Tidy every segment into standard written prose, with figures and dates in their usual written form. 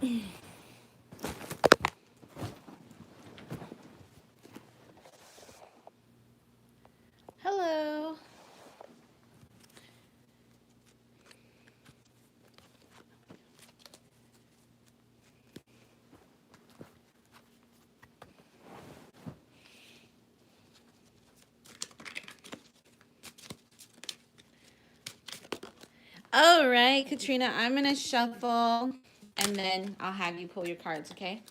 Hello. All right, Katrina, I'm going to shuffle and then I'll have you pull your cards, okay?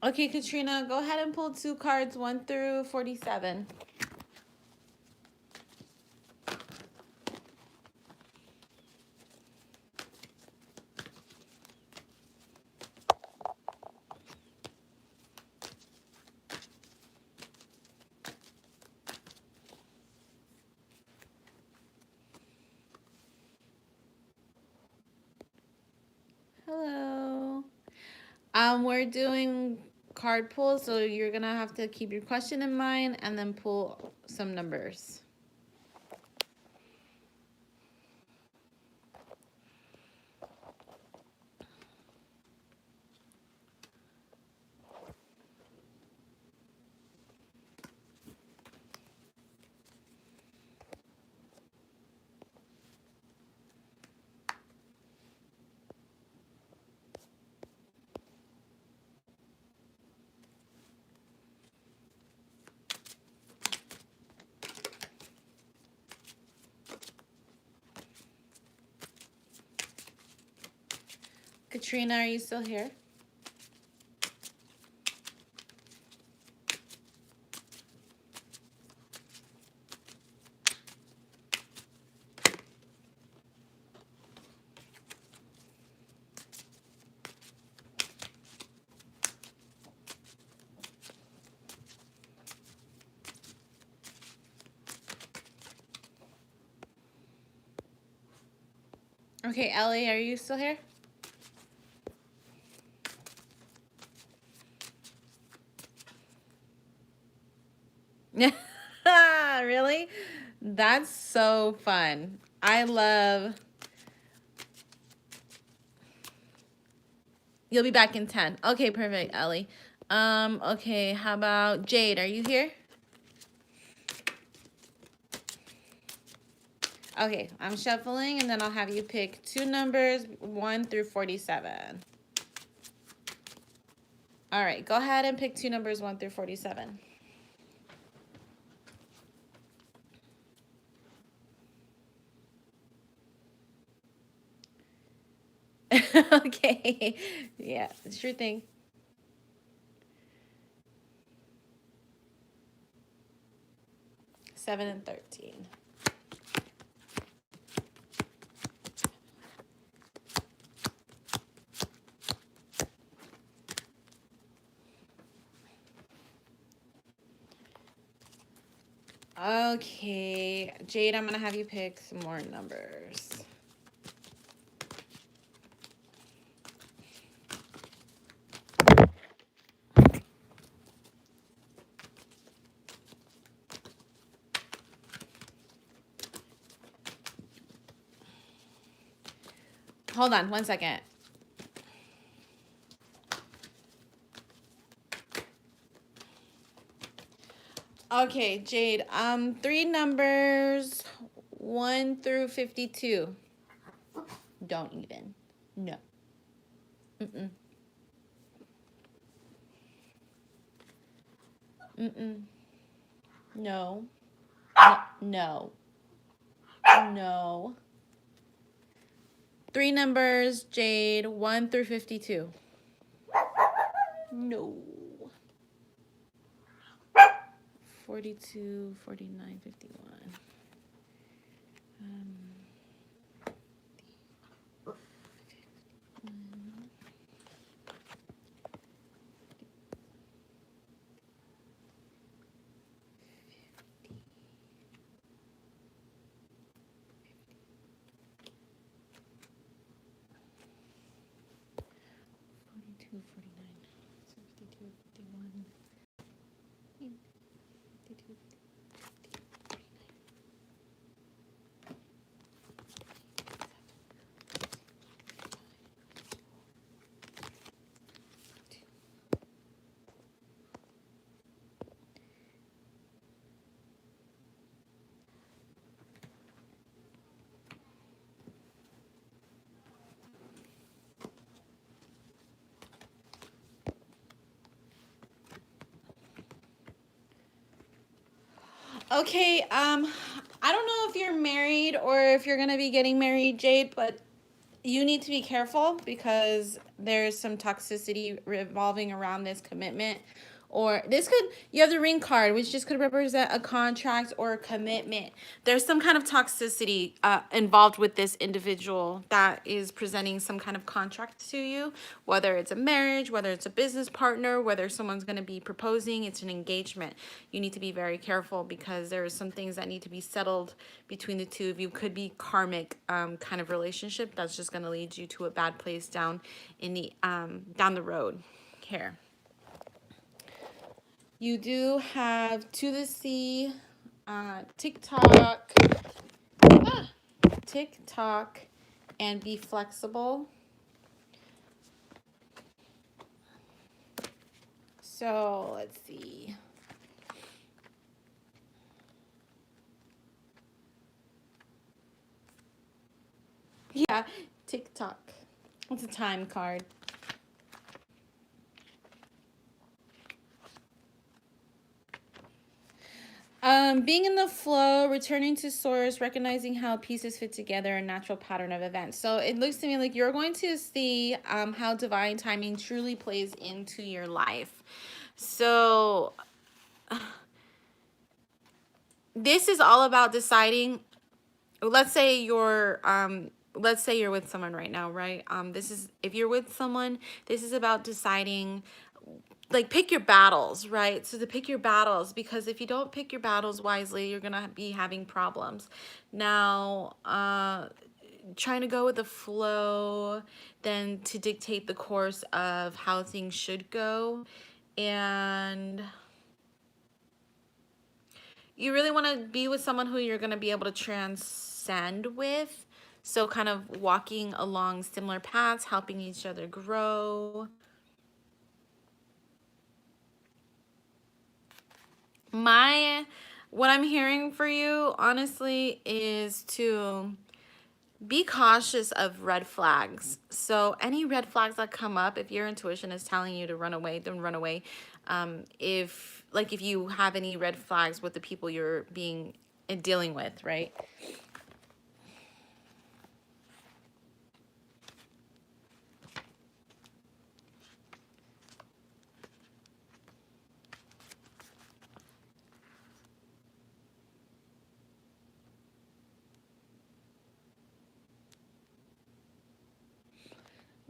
Okay, Katrina, go ahead and pull two cards, 1 through 47. Hello. We're doing card pulls, so you're going to have to keep your question in mind and then pull some numbers. Katrina, are you still here? Okay, Ellie, are you still here? Really? That's so fun. I love. You'll be back in 10. Okay, perfect, Ellie. Okay, how about Jade? Are you here? Okay, I'm shuffling and then I'll have you pick two numbers, 1 through 47. All right, go ahead and pick two numbers, 1 through 47. Okay, yeah, sure thing. 7 and 13. Okay, Jade, I'm gonna have you pick some more numbers. Hold on 1 second. Okay, Jade, three numbers, 1 through 52. Don't even. No. Mm-mm. Mm-mm. No. No. No. Three numbers, Jade, 1 through 52. No. 42, 49, 51. Okay, I don't know if you're married or if you're gonna be getting married, Jade, but you need to be careful because there's some toxicity revolving around this commitment. Or this could, you have the ring card, which just could represent a contract or a commitment. There's some kind of toxicity involved with this individual that is presenting some kind of contract to you, whether it's a marriage, whether it's a business partner, whether someone's going to be proposing, it's an engagement. You need to be very careful because there are some things that need to be settled between the two of you. Could be karmic kind of relationship that's just going to lead you to a bad place down in the down the road here. You do have To the Sea, TikTok, TikTok, and Be Flexible. So let's see. Yeah, TikTok. It's a time card. Being in the flow, returning to source, recognizing how pieces fit together, a natural pattern of events. So it looks to me like you're going to see how divine timing truly plays into your life. So this is all about deciding. Let's say you're with someone right now, right? This is, if you're with someone, this is about deciding, like, pick your battles, right? So to pick your battles, because if you don't pick your battles wisely, you're gonna be having problems. Now, trying to go with the flow, then to dictate the course of how things should go, and you really want to be with someone who you're going to be able to transcend with. So kind of walking along similar paths, helping each other grow. What I'm hearing for you, honestly, is to be cautious of red flags. So any red flags that come up, if your intuition is telling you to run away, then run away. If you have any red flags with the people you're dealing with, right?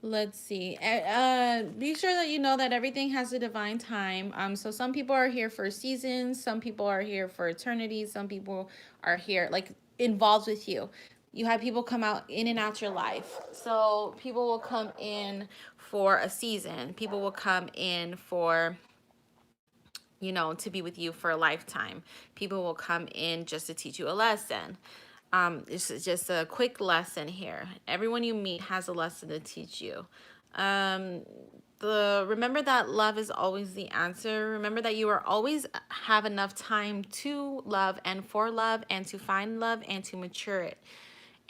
Let's see. Be sure that you know that everything has a divine time. So some people are here for seasons, some people are here for eternity, some people are here like involved with you. You have people come out in and out your life. So people will come in for a season. People will come in for, to be with you for a lifetime. People will come in just to teach you a lesson. This is just a quick lesson here. Everyone you meet has a lesson to teach you. Remember that love is always the answer. Remember that you are always have enough time to love and for love and to find love and to mature it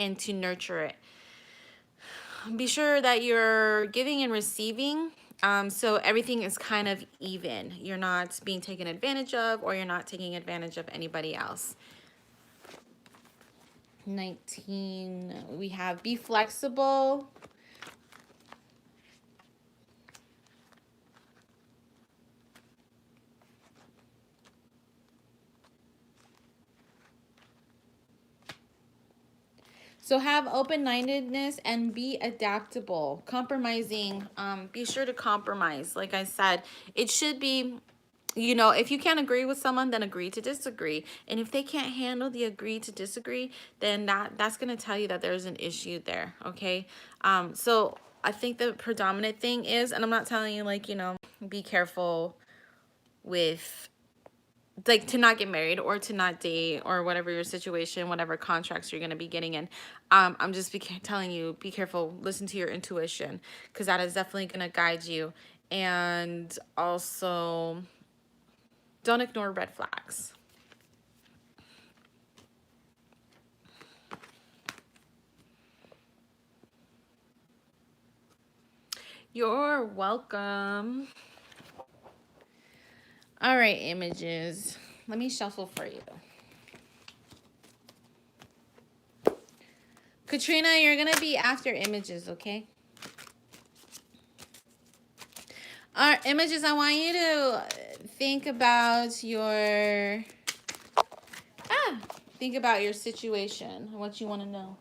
and to nurture it. Be sure that you're giving and receiving. So everything is kind of even. You're not being taken advantage of, or you're not taking advantage of anybody else. 19, we have Be Flexible. So have open-mindedness and be adaptable. Compromising, be sure to compromise. Like I said, it should be, you know, if you can't agree with someone, then agree to disagree. And if they can't handle the agree to disagree, then that's going to tell you that there's an issue there, okay? So I think the predominant thing is, and I'm not telling you, like, you know, be careful with, like, to not get married or to not date or whatever your situation, whatever contracts you're going to be getting in. I'm just telling you, be careful, listen to your intuition, because that is definitely going to guide you. And also, don't ignore red flags. You're welcome. All right, images. Let me shuffle for you. Katrina, you're going to be after images, okay? All right, images, I want you to think about your situation, what you want to know.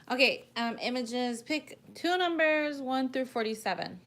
Okay, images, pick two numbers, 1 through 47.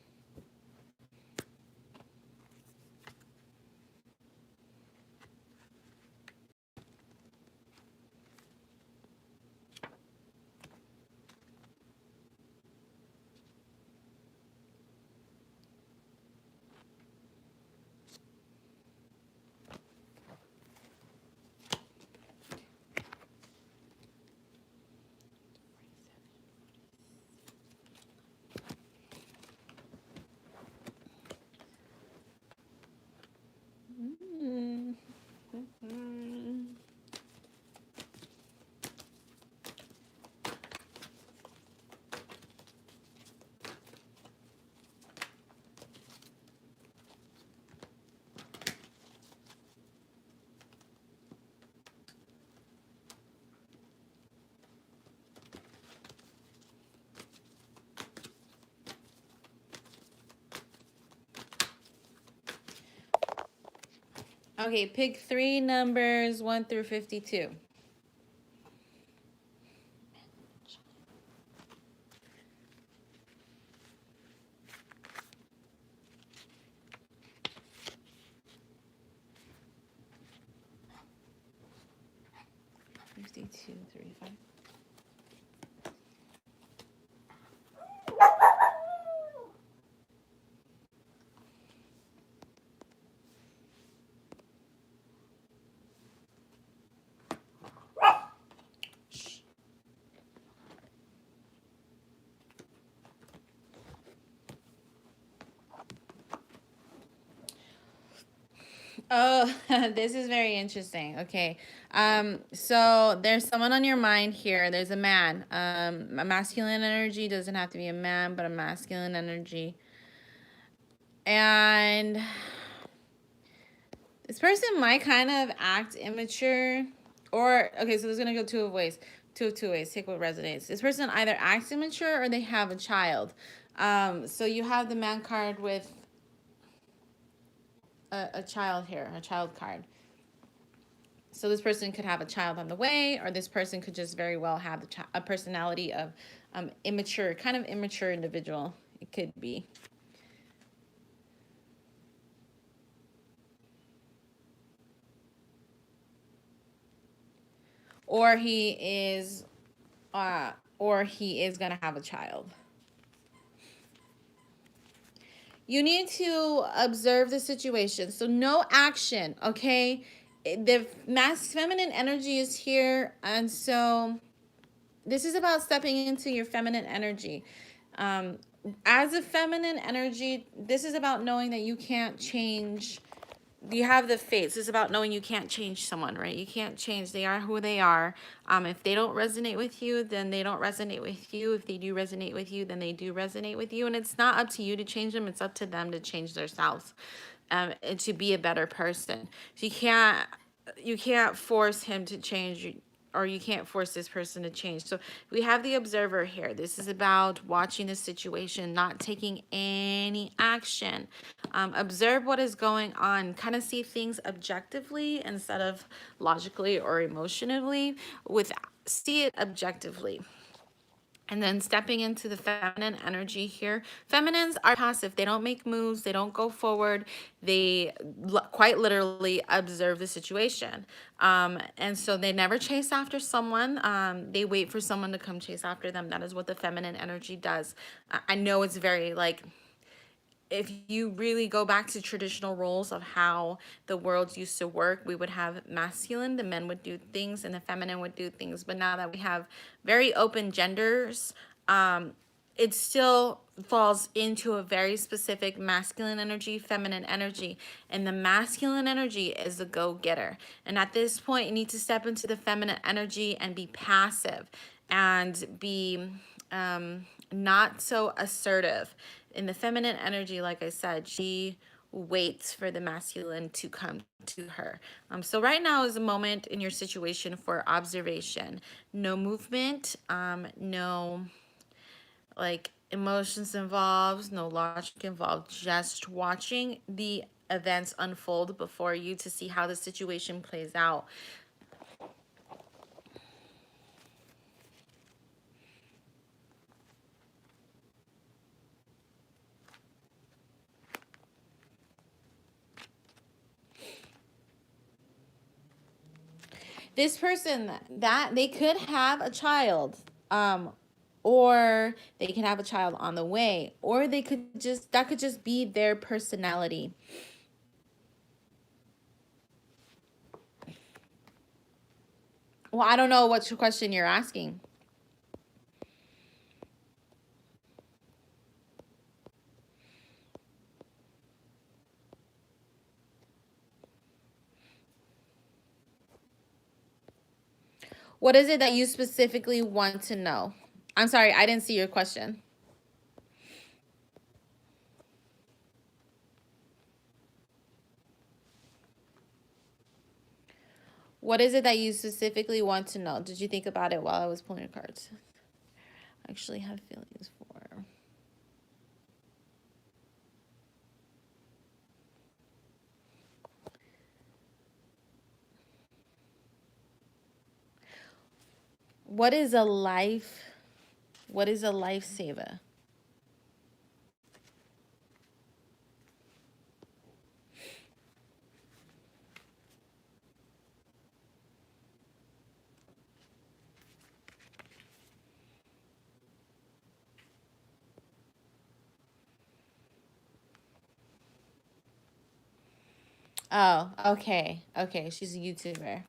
Okay, pick three numbers, 1 through 52. Fifty-two, 35. Oh, this is very interesting. Okay. So there's someone on your mind here. There's a man. A masculine energy doesn't have to be a man, but a masculine energy. And this person might kind of act immature, or okay, so there's gonna go two ways. Two ways. Take what resonates. This person either acts immature or they have a child. So you have the man card with a child here, a child card. So this person could have a child on the way, or this person could just very well have a personality of immature, kind of immature individual. It could be. Or he is gonna have a child. You need to observe the situation. So no action, okay? The feminine energy is here, and so this is about stepping into your feminine energy. Um, as a feminine energy, this is about knowing that you can't change. You have the fates. It's about knowing you can't change someone, right? You can't change. They are who they are. If they don't resonate with you, then they don't resonate with you. If they do resonate with you, then they do resonate with you. And it's not up to you to change them. It's up to them to change themselves, and to be a better person. So you can't force him to change, or you can't force this person to change. So we have the observer here. This is about watching the situation, not taking any action. Observe what is going on, kind of see things objectively instead of logically or emotionally. See it objectively. And then stepping into the feminine energy here. Feminines are passive. They don't make moves. They don't go forward. They quite literally observe the situation. And so they never chase after someone. They wait for someone to come chase after them. That is what the feminine energy does. I know it's very like, if you really go back to traditional roles of how the world used to work, we would have masculine, the men would do things, and the feminine would do things. But now that we have very open genders, it still falls into a very specific masculine energy, feminine energy. And the masculine energy is the go-getter. And at this point, you need to step into the feminine energy and be passive and be not so assertive. In the feminine energy, like I said, she waits for the masculine to come to her. So right now is a moment in your situation for observation. No movement, no like emotions involved, no logic involved, just watching the events unfold before you to see how the situation plays out. This person, that they could have a child, or they can have a child on the way, or they could just, that could just be their personality. Well, I don't know what question you're asking. What is it that you specifically want to know? I'm sorry, I didn't see your question. What is it that you specifically want to know? Did you think about it while I was pulling your cards? I actually have feelings for. What is a life? What is a lifesaver? Oh, okay. Okay, she's a YouTuber.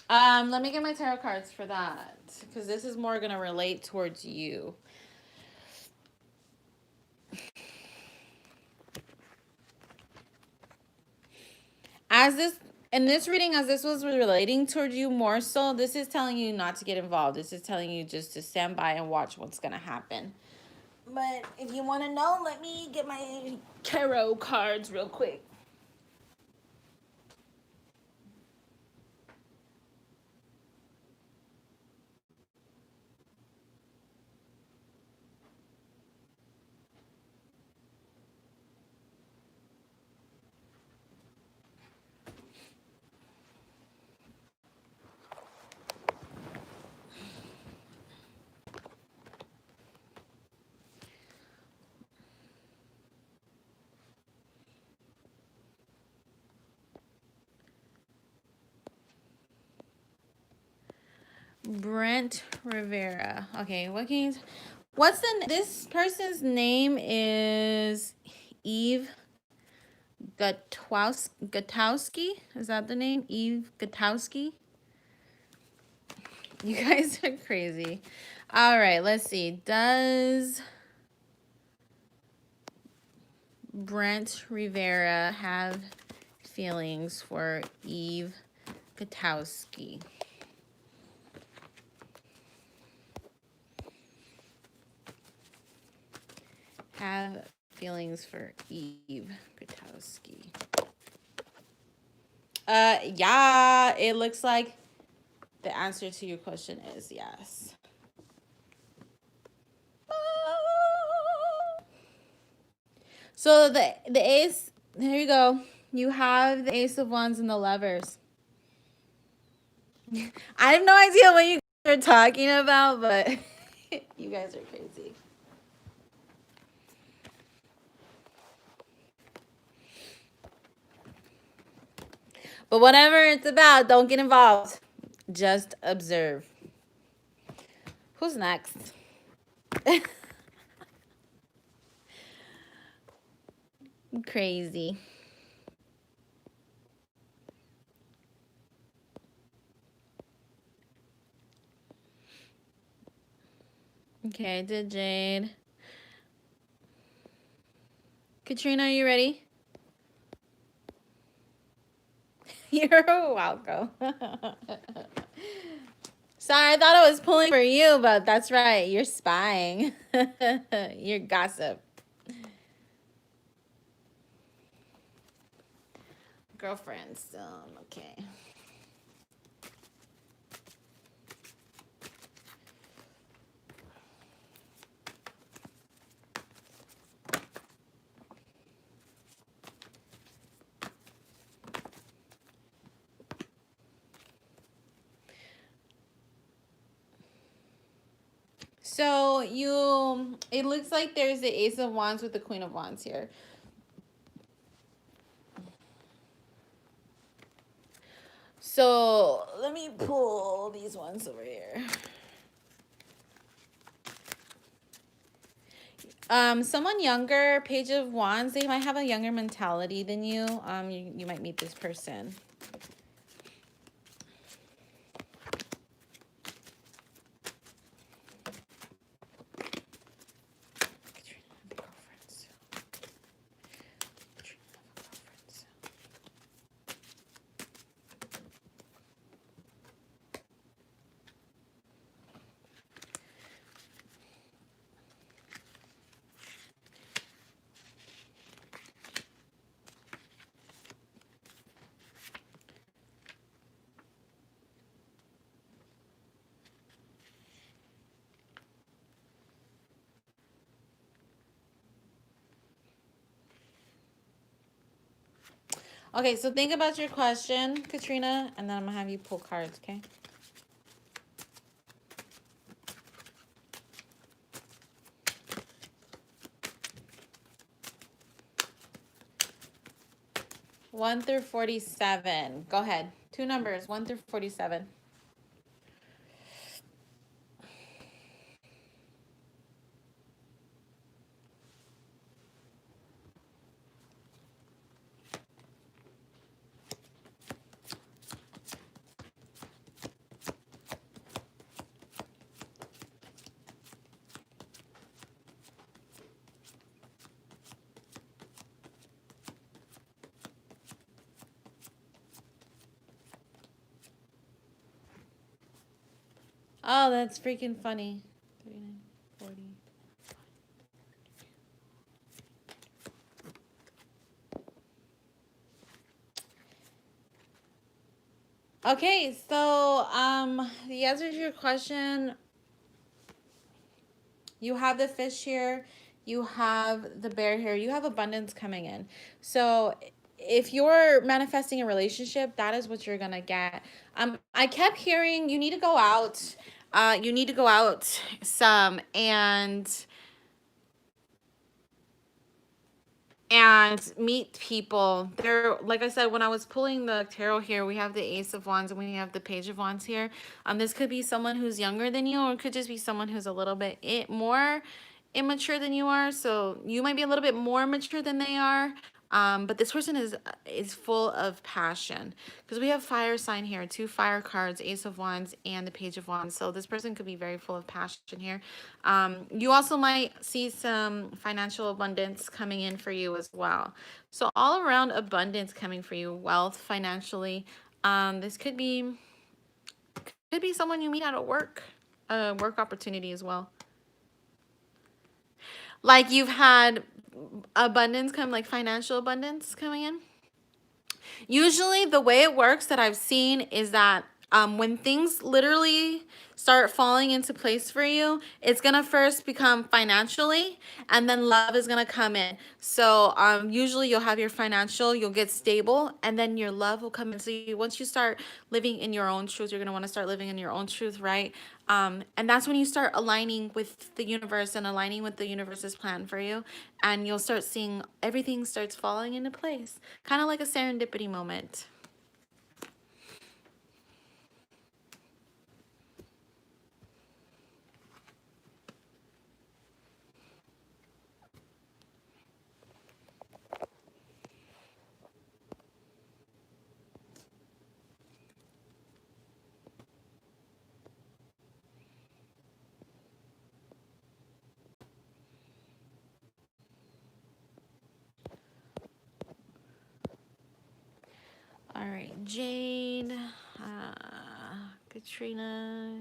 Let me get my tarot cards for that, because this is more gonna relate towards you. As this in this reading, as this was relating towards you more so, this is telling you not to get involved. This is telling you just to stand by and watch what's gonna happen. But if you want to know, let me get my tarot cards real quick. Brent Rivera. Okay, This person's name is Eve Gutowski. Is that the name? Eve Gutowski? You guys are crazy. All right, let's see. Does Brent Rivera have feelings for Eve Gutowski? Have feelings for Eve Gutowski. Yeah, it looks like the answer to your question is yes. So the ace, here you go. You have the ace of wands and the lovers. I have no idea what you guys are talking about, but you guys are crazy. But whatever it's about, don't get involved. Just observe. Who's next? Crazy. Okay, I did Jade. Katrina, are you ready? You're welcome. Sorry, I thought I was pulling for you, but that's right. You're spying. You're gossip. Girlfriends. Okay. So it looks like there's the Ace of Wands with the Queen of Wands here. So let me pull these ones over here. Someone younger, Page of Wands, they might have a younger mentality than you. You might meet this person. Okay, so think about your question, Katrina, and then I'm gonna have you pull cards, okay? One through 47. Go ahead. Two numbers, 1 through 47. Oh, that's freaking funny. 39, 40. Okay, so the answer to your question, you have the fish here, you have the bear here, you have abundance coming in. So if you're manifesting a relationship, that is what you're gonna get. I kept hearing you need to go out. You need to go out some and and meet people. There, like I said, when I was pulling the tarot here, we have the Ace of Wands and we have the Page of Wands here. This could be someone who's younger than you, or it could just be someone who's a little bit more immature than you are. So you might be a little bit more mature than they are. But this person is full of passion, because we have fire sign here, 2 fire cards, Ace of Wands and the Page of Wands. So this person could be very full of passion here. You also might see some financial abundance coming in for you as well. So all around abundance coming for you, wealth, financially. This could be someone you meet at a work opportunity as well. Like you've had abundance come, like financial abundance coming in. Usually the way it works that I've seen is that when things literally start falling into place for you, it's going to first become financially, and then love is going to come in. So usually you'll have your financial, you'll get stable, and then your love will come in. So once you start living in your own truth, you're going to want to start living in your own truth, right? And that's when you start aligning with the universe and aligning with the universe's plan for you. And you'll start seeing everything starts falling into place. Kind of like a serendipity moment. All right, Jade, Katrina.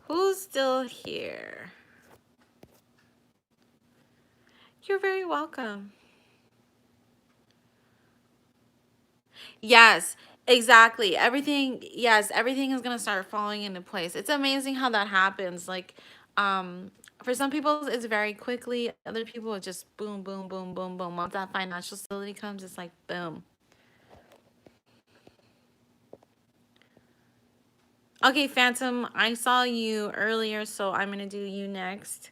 Who's still here? You're very welcome. Yes, exactly. Everything, yes, everything is gonna start falling into place. It's amazing how that happens. Like, for some people, it's very quickly. Other people, it's just boom, boom, boom, boom, boom. Once that financial stability comes, it's like boom. Okay, Phantom, I saw you earlier, so I'm gonna do you next.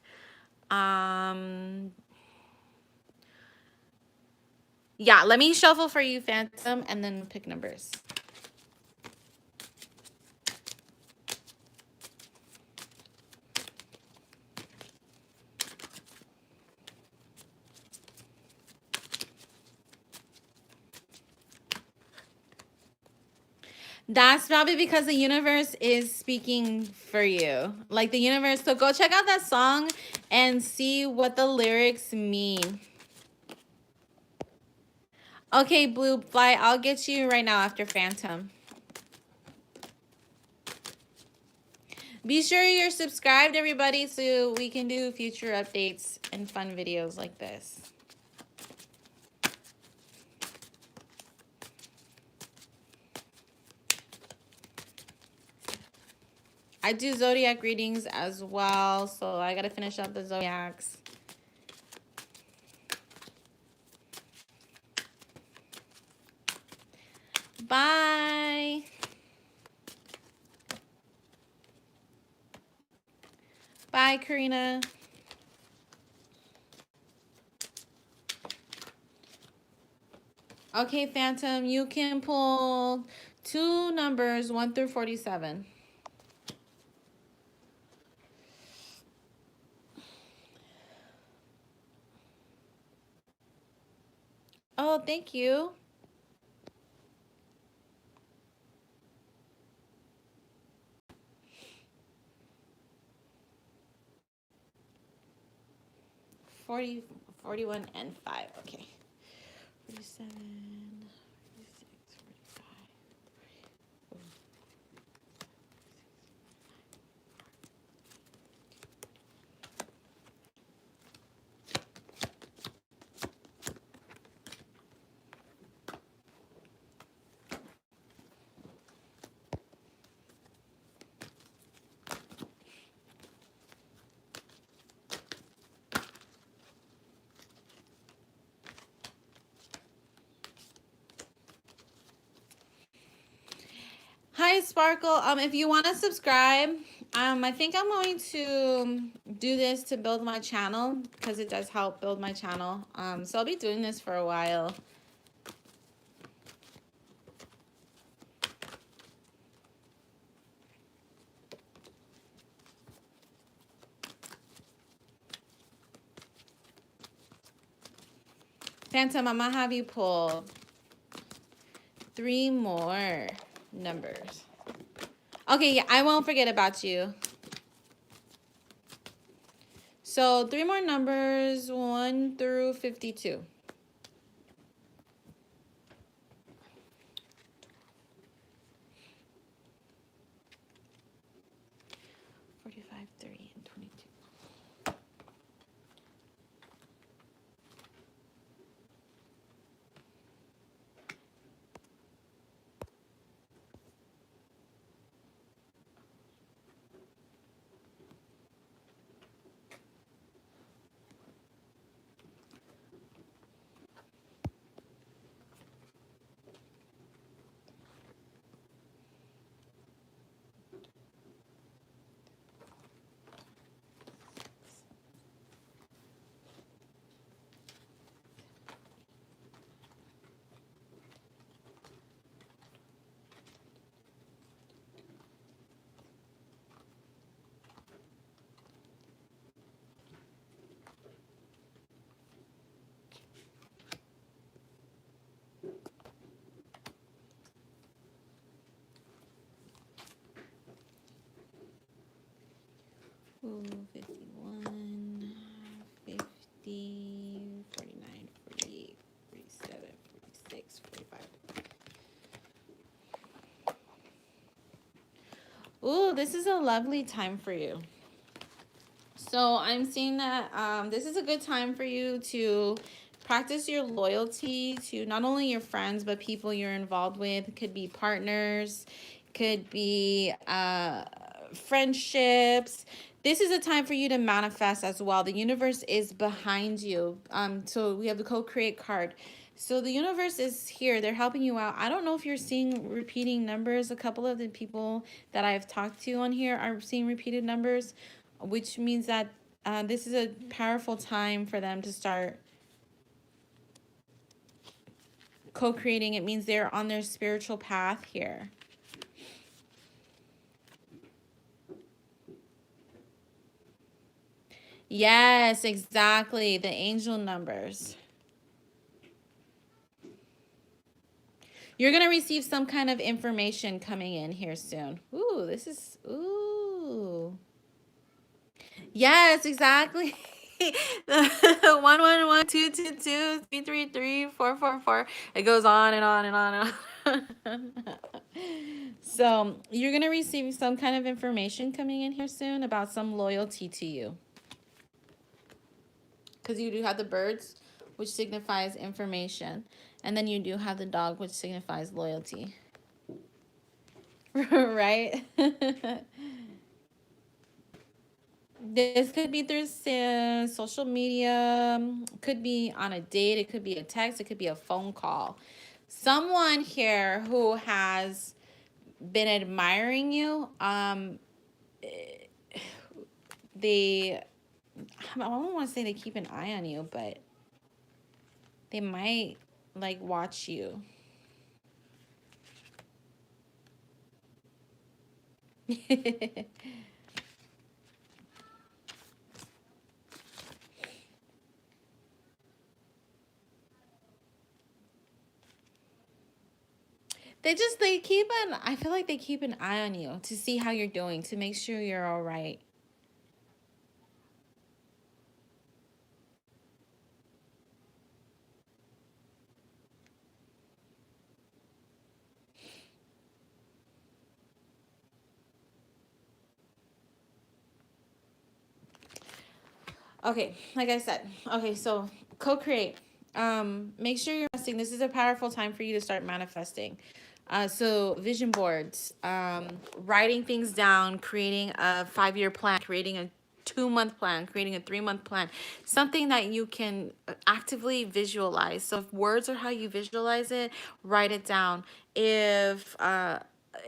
Yeah, let me shuffle for you, Phantom, and then pick numbers. That's probably because the universe is speaking for you. Like the universe. So go check out that song and see what the lyrics mean. Okay, Blue Fly, I'll get you right now after Phantom. Be sure you're subscribed, everybody, so we can do future updates and fun videos like this. I do zodiac readings as well, so I gotta finish up the zodiacs. Bye. Bye, Karina. Okay, Phantom, you can pull 2 numbers, 1 through 47. Oh, thank you. $40, $41, and $5. Okay. 47, 46, 45. Hi, Sparkle. If you want to subscribe, I think I'm going to do this to build my channel because it does help build my channel. So I'll be doing this for a while. Phantom, I'm gonna have you pull 3 more numbers. Okay, yeah, I won't forget about you. So 3 more numbers, 1 through 52. 45, 30, and 22. Ooh, 51, 50, 49, 48, 47, 46, 45. Ooh, this is a lovely time for you. So I'm seeing that this is a good time for you to practice your loyalty to not only your friends, but people you're involved with. It could be partners, could be friendships. This is a time for you to manifest as well. The universe is behind you. So we have the co-create card. So the universe is here. They're helping you out. I don't know if you're seeing repeating numbers. A couple of the people that I've talked to on here are seeing repeated numbers, which means that this is a powerful time for them to start co-creating. It means they're on their spiritual path here. Yes, exactly. The angel numbers. You're going to receive some kind of information coming in here soon. Ooh, this is, ooh. Yes, exactly. 111 222 333 444. It goes on and on and on and on. So you're gonna receive some kind of information coming in here soon about some loyalty to you, because you do have the birds, which signifies information, and then you do have the dog, which signifies loyalty. Right? This could be through social media, could be on a date, it could be a text, it could be a phone call. Someone here who has been admiring you, they, I don't want to say they keep an eye on you, but they might like watch you. They keep an, I feel like they keep an eye on you to see how you're doing, to make sure you're all right. Okay, like I said, okay, so co-create. Make sure you're manifesting. This is a powerful time for you to start manifesting. So vision boards, writing things down, creating a 5-year plan, creating a 2-month plan, creating a 3-month plan, something that you can actively visualize. So if words are how you visualize it, write it down. If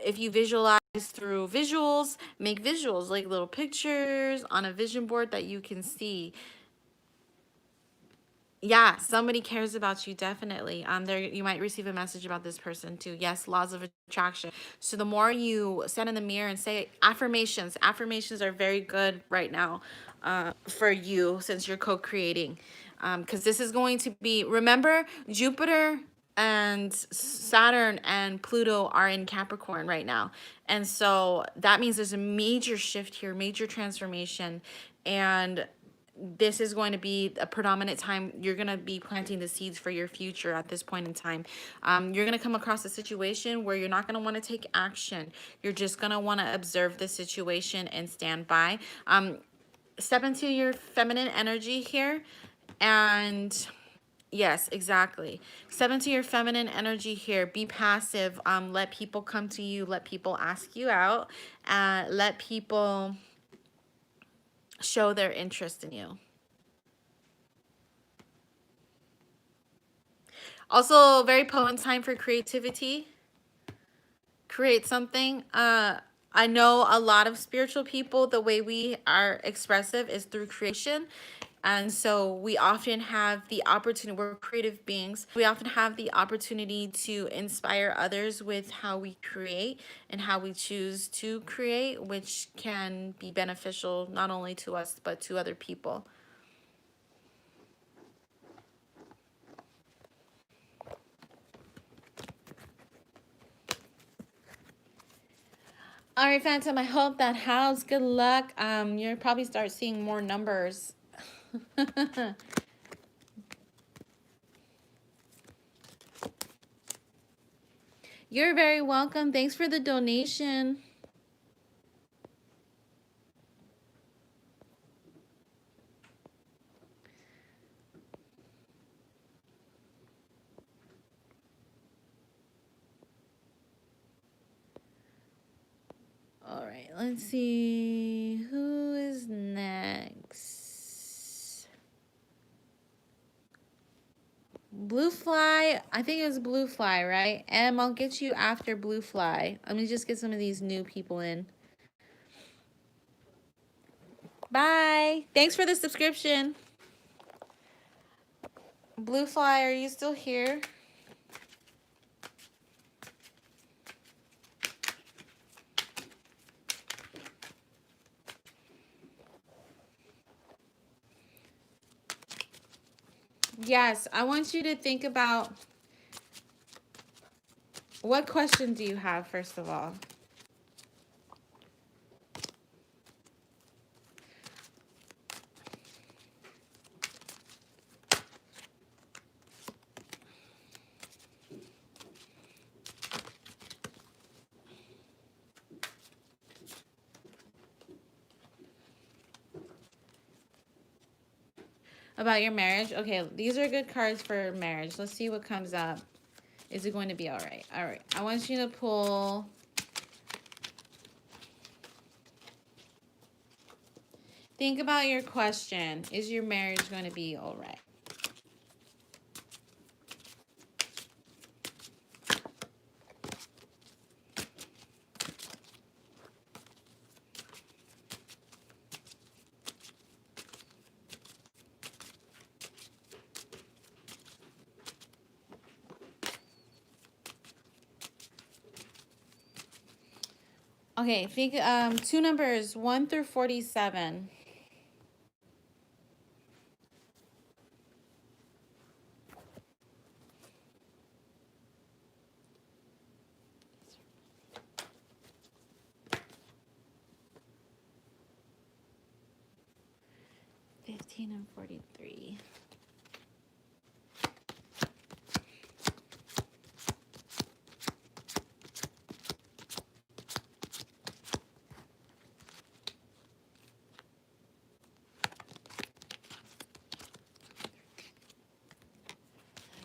if you visualize through visuals, make visuals like little pictures on a vision board that you can see. Yeah, somebody cares about you, definitely. There you might receive a message about this person too. Yes, laws of attraction. So the more you stand in the mirror and say affirmations, affirmations are very good right now for you since you're co-creating. Because this is going to be, remember, Jupiter and Saturn and Pluto are in Capricorn right now. And so that means there's a major shift here, major transformation. And this is going to be a predominant time. You're going to be planting the seeds for your future at this point in time. You're going to come across a situation where you're not going to want to take action. You're just going to want to observe the situation and stand by. Step into your feminine energy here. And yes, exactly. Step into your feminine energy here. Be passive. Let people come to you. Let people ask you out. Let people show their interest in you. Also, very potent time for creativity. Create something. I know a lot of spiritual people, the way we are expressive is through creation. And so we often have the opportunity, we're creative beings. We often have the opportunity to inspire others with how we create and how we choose to create, which can be beneficial not only to us, but to other people. All right, Phantom, I hope that helps. Good luck. You'll probably start seeing more numbers. You're very welcome. Thanks for the donation. All right, let's see. Who is next? Blue Fly. I think it was Blue Fly, right? I'll get you after Blue Fly. Let me just get some of these new people in. Bye. Thanks for the subscription. Blue Fly, are you still here? Yes, I want you to think about what question do you have, first of all? About your marriage? Okay, these are good cards for marriage. Let's see what comes up. Is it going to be all right? All right. I want you to pull... Think about your question. Is your marriage going to be all right? Okay, think two numbers, 1 through 47. And 43.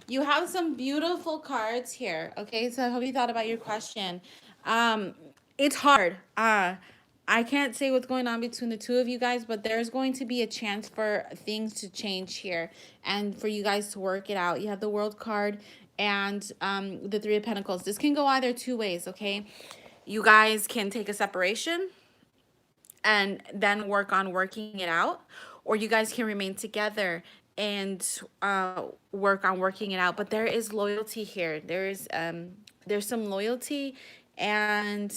You have some beautiful cards here. Okay, so I hope you thought about your question. It's hard. I can't say what's going on between the two of you guys, but there's going to be a chance for things to change here and for you guys to work it out. You have the World card and the Three of Pentacles. This can go either two ways, okay? You guys can take a separation and then work on working it out, or you guys can remain together and work on working it out. But there is loyalty here. There's some loyalty, and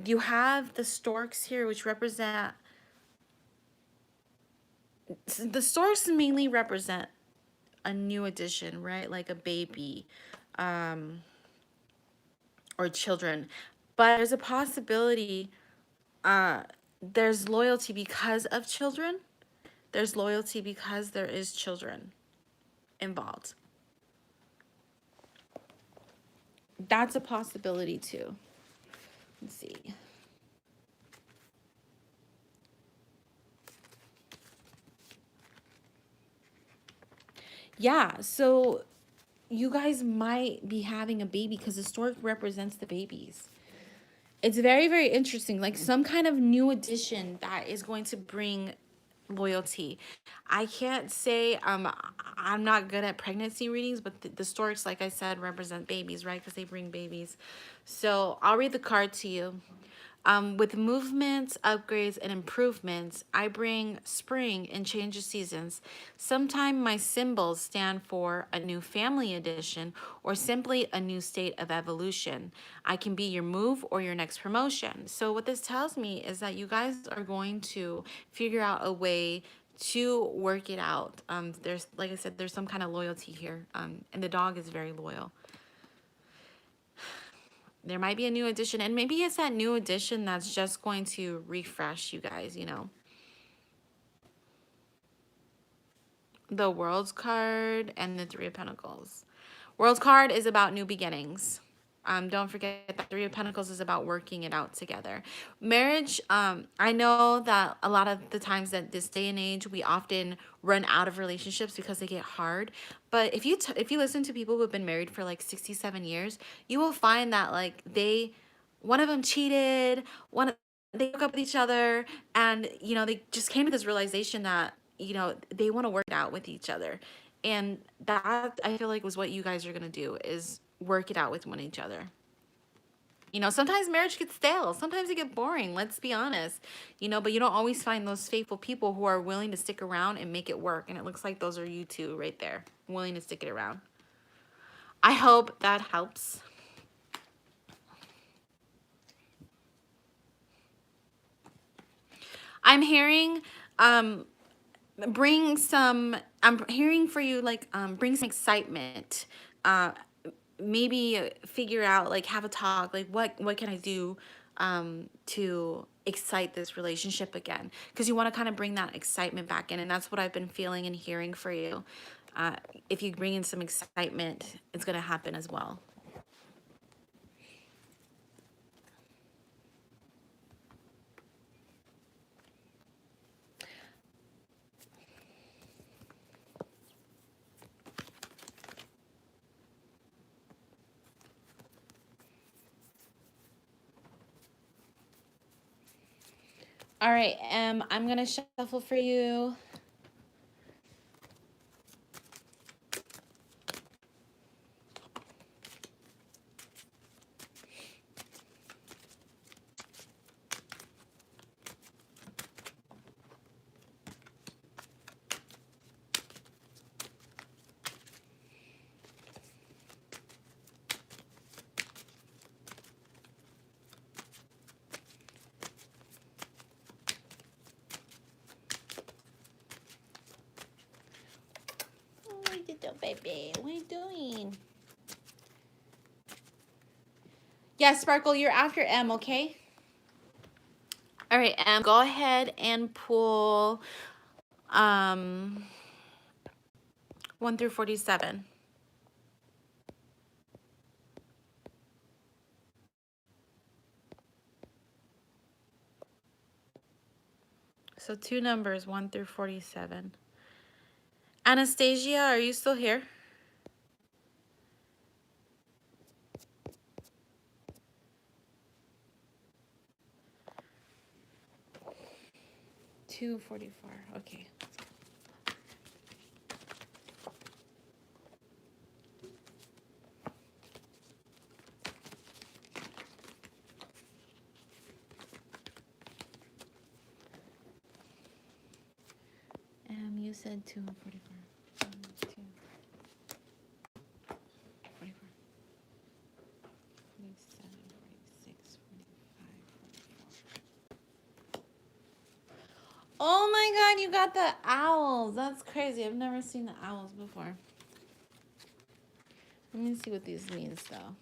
you have the storks here, which represent, the storks mainly represent a new addition, right? Like a baby, or children. But there's a possibility, there's loyalty because of children. There's loyalty because there is children involved. That's a possibility too. Let's see. Yeah, so you guys might be having a baby because the stork represents the babies. It's very, very interesting. Like some kind of new addition that is going to bring loyalty. I can't say I'm not good at pregnancy readings, but the storks, like I said, represent babies, right? Because they bring babies. So I'll read the card to you. With movements, upgrades, and improvements, I bring spring and change of seasons. Sometimes my symbols stand for a new family addition or simply a new state of evolution. I can be your move or your next promotion. So what this tells me is that you guys are going to figure out a way to work it out. There's, like I said, there's some kind of loyalty here, and the dog is very loyal. There might be a new edition, and maybe it's that new edition that's just going to refresh you guys, you know. The World's card and the Three of Pentacles. World's card is about new beginnings. Don't forget that Three of Pentacles is about working it out together. Marriage, I know that a lot of the times that this day and age, we often run out of relationships because they get hard. But if you listen to people who have been married for like 67 years, you will find that like one of them cheated, they broke up with each other, and you know, they just came to this realization that, you know, they want to work it out with each other. And that, I feel like, was what you guys are going to do, is work it out with one each other. You know, sometimes marriage gets stale. Sometimes it gets boring. Let's be honest. You know, but you don't always find those faithful people who are willing to stick around and make it work. And it looks like those are you two right there, willing to stick it around. I hope that helps. I'm hearing, bring some, I'm hearing for you, like, bring some excitement. Maybe figure out, like, have a talk, like, what can I do to excite this relationship again? Because you want to kind of bring that excitement back in, and that's what I've been feeling and hearing for you. If you bring in some excitement, it's going to happen as well. All right, I'm going to shuffle for you. Little baby, what are you doing? Yeah, Sparkle, you're after M, okay? All right, M, go ahead and pull 1 through 47. So 2 numbers, 1 through 47. Anastasia, are you still here? $244. Okay. you said 244. 2, 44, 47, 46, 45, 44. Oh my god, you got the owls. That's crazy. I've never seen the owls before. Let me see what these means though.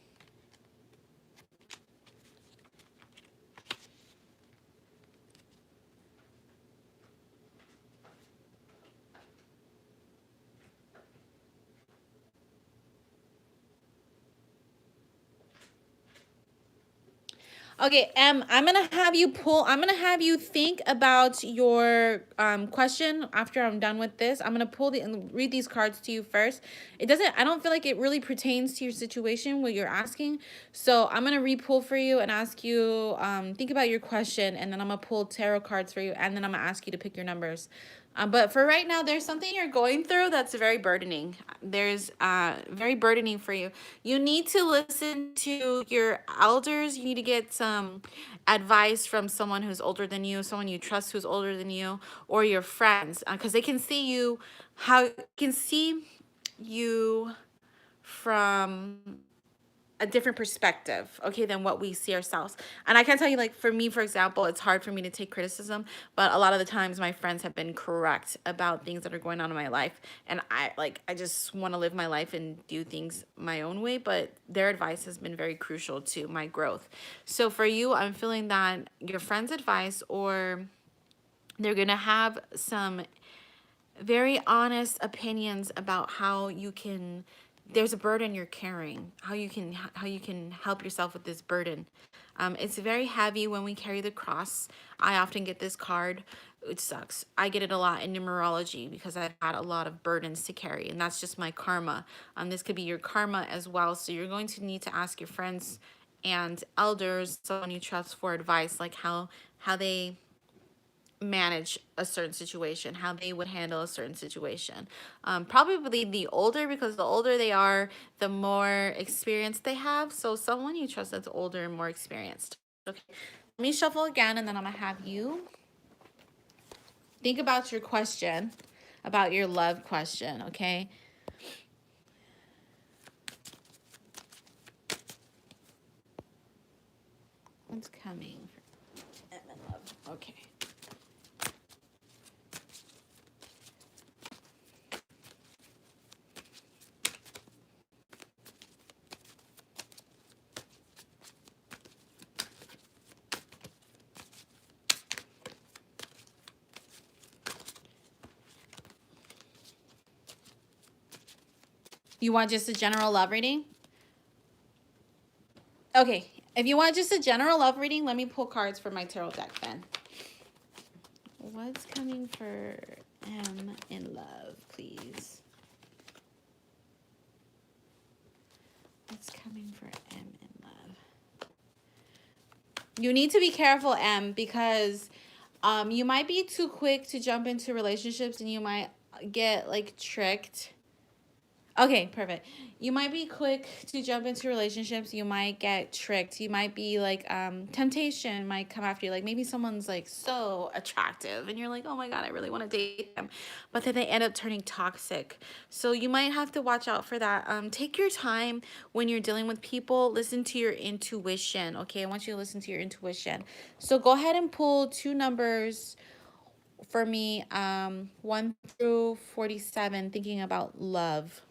Okay, I'm gonna have you think about your question after I'm done with this. I'm gonna pull and read these cards to you first. I don't feel like it really pertains to your situation, what you're asking. So I'm gonna re-pull for you and ask you, think about your question, and then I'm gonna pull tarot cards for you, and then I'm gonna ask you to pick your numbers. But for right now, there's something you're going through that's very burdening. There's very burdening for you. You need to listen to your elders. You need to get some advice from someone who's older than you, someone you trust who's older than you, or your friends, because they can see you, from a different perspective, okay, than what we see ourselves. And I can tell you, like, for me, for example, it's hard for me to take criticism, but a lot of the times my friends have been correct about things that are going on in my life. And I just want to live my life and do things my own way, but their advice has been very crucial to my growth. So for you, I'm feeling that your friend's advice, or they're going to have some very honest opinions about how you can, there's a burden you're carrying, how you can help yourself with this burden. It's very heavy when we carry the cross. I often get this card. It sucks. I get it a lot in numerology because I've had a lot of burdens to carry, and that's just my karma. This could be your karma as well. So you're going to need to ask your friends and elders, someone you trust, for advice, like how they manage a certain situation, how they would handle a certain situation. Probably the older, because the older they are, the more experience they have. So someone you trust that's older and more experienced. Okay, let me shuffle again, and then I'm gonna have you think about your question, about your love question, okay? What's coming for Em and love? Okay. You want just a general love reading? Okay, if you want just a general love reading, let me pull cards for my tarot deck then. What's coming for Em in love, please? What's coming for Em in love? You need to be careful, Em, because you might be too quick to jump into relationships, and you might get like tricked. Okay, perfect. You might be quick to jump into relationships. You might get tricked. You might be like, temptation might come after you. Like maybe someone's like so attractive and you're like, oh my God, I really want to date them. But then they end up turning toxic. So you might have to watch out for that. Take your time when you're dealing with people. Listen to your intuition. Okay, I want you to listen to your intuition. So go ahead and pull two numbers for me, 1 through 47, thinking about love.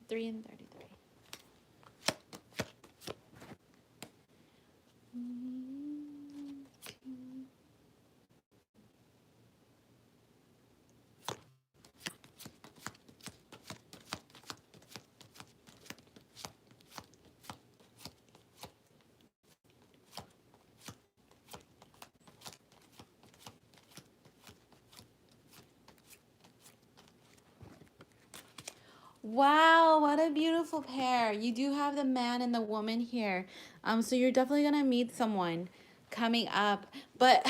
Three and 33. Wow, what a beautiful pair. You do have the man and the woman here. So you're definitely gonna meet someone coming up. But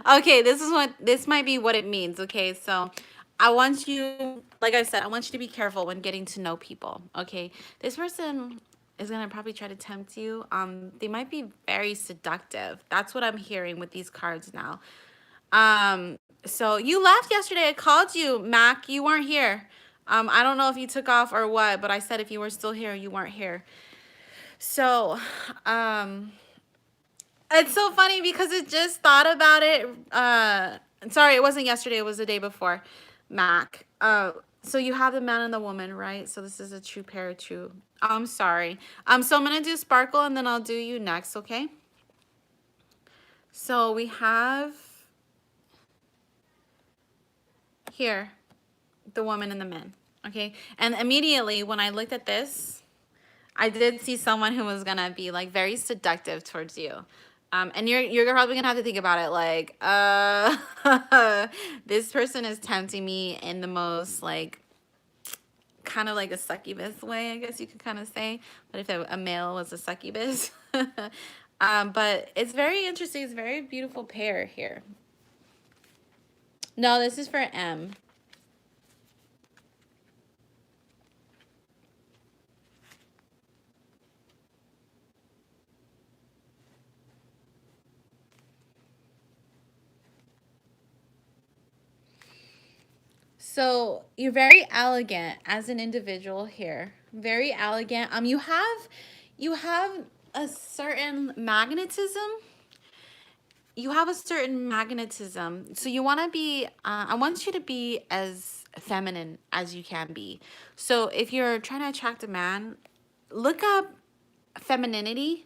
Okay, this might be what it means. Okay, so I want you, like I said, I want you to be careful when getting to know people. Okay, this person is gonna probably try to tempt you. They might be very seductive. That's what I'm hearing with these cards now. So you left yesterday. I called you, Mac. You weren't here. I don't know if you took off or what, but I said if you were still here, you weren't here. So, um, it's so funny because it just thought about it. Sorry, it wasn't yesterday. It was the day before, Mac. So you have the man and the woman, right? So this is a true pair, true. I'm sorry. So I'm gonna do Sparkle and then I'll do you next, okay? So we have here the woman and the man, okay? And immediately when I looked at this, I did see someone who was gonna be like very seductive towards you. And you're probably gonna have to think about it like, this person is tempting me in the most like kind of like a succubus way, I guess you could kind of say. But if a male was a succubus, but it's very interesting. It's a very beautiful pair here. No, this is for M. So you're very elegant as an individual here. Very elegant. You have a certain magnetism. You have a certain magnetism. So you want to be I want you to be as feminine as you can be. So if you're trying to attract a man, look up femininity.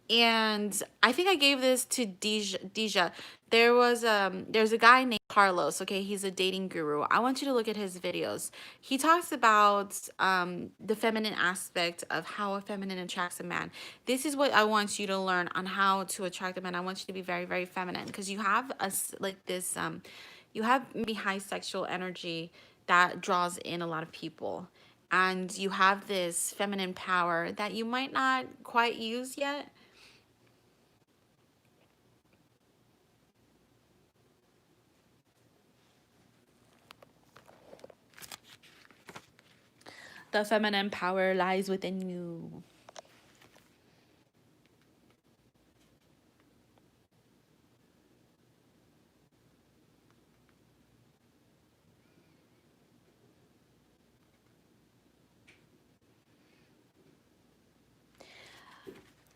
And I think I gave this to Deja. There's a guy named Carlos. Okay, he's a dating guru. I want you to look at his videos. He talks about the feminine aspect of how a feminine attracts a man. This is what I want you to learn on how to attract a man. I want you to be very very feminine because you have like this you have maybe high sexual energy that draws in a lot of people. And you have this feminine power that you might not quite use yet. The feminine power lies within you.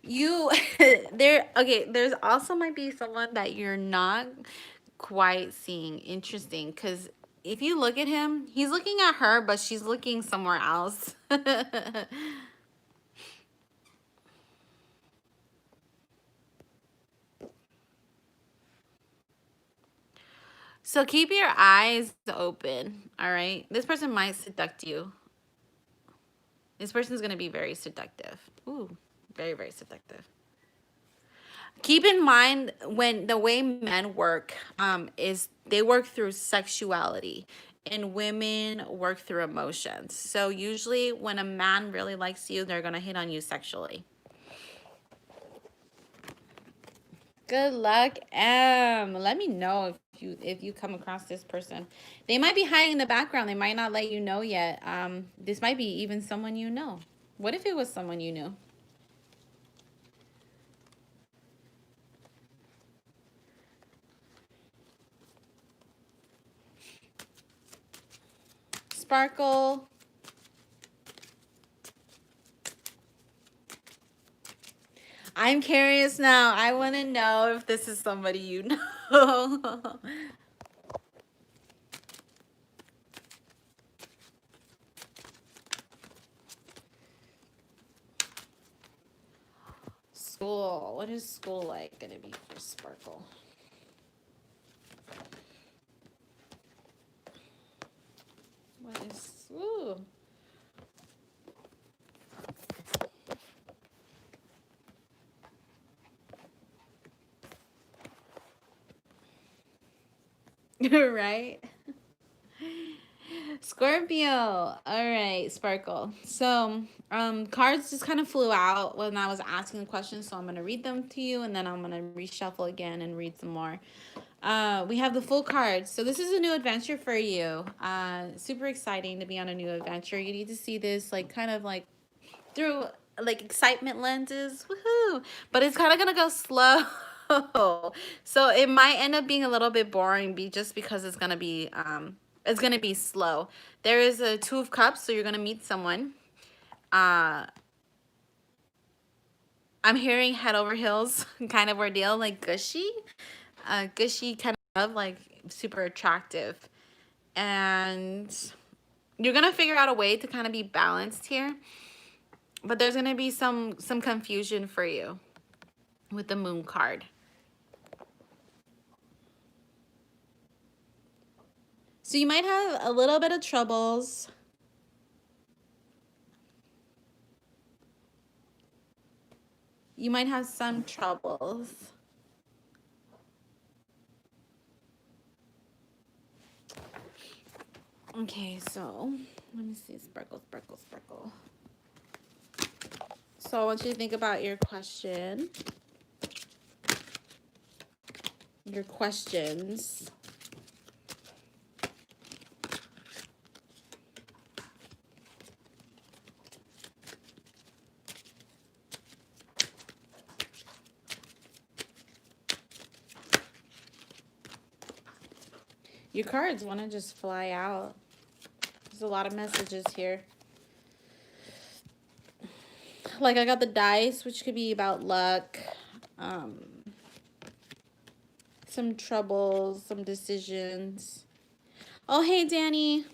You there okay, there's also might be someone that you're not quite seeing interesting cuz if you look at him, he's looking at her but she's looking somewhere else. So keep your eyes open, all right? This person might seduct you. This person's going to be very seductive. Ooh, very very seductive. Keep in mind when the way men work is they work through sexuality and women work through emotions. So usually when a man really likes you, they're going to hit on you sexually. Good luck, let me know if you come across this person. They might be hiding in the background. They might not let you know yet. This might be even someone you know. What if it was someone you knew? Sparkle. I'm curious now. I want to know if this is somebody you know. School. What is school like going to be for Sparkle? What is. Ooh. right? Scorpio. All right, Sparkle. So, cards just kind of flew out when I was asking the questions, so I'm gonna read them to you, and then I'm gonna reshuffle again and read some more. We have the full cards. So this is a new adventure for you. Super exciting to be on a new adventure. You need to see this like kind of like through like excitement lenses. Woohoo! But it's kind of gonna go slow. So it might end up being a little bit boring just because it's gonna be slow. There is a Two of Cups, so you're gonna meet someone. I'm hearing head over heels kind of ordeal, like gushy. Gushy kind of like super attractive. And you're gonna figure out a way to kind of be balanced here. But there's gonna be some confusion for you with the Moon card. So you might have a little bit of troubles. You might have some troubles. Okay, so let me see. Sparkle, sparkle, sparkle. So I want you to think about your question. Your questions. Your cards want to just fly out. There's a lot of messages here. Like I got the dice, which could be about luck, some troubles, some decisions. Oh, hey, Danny.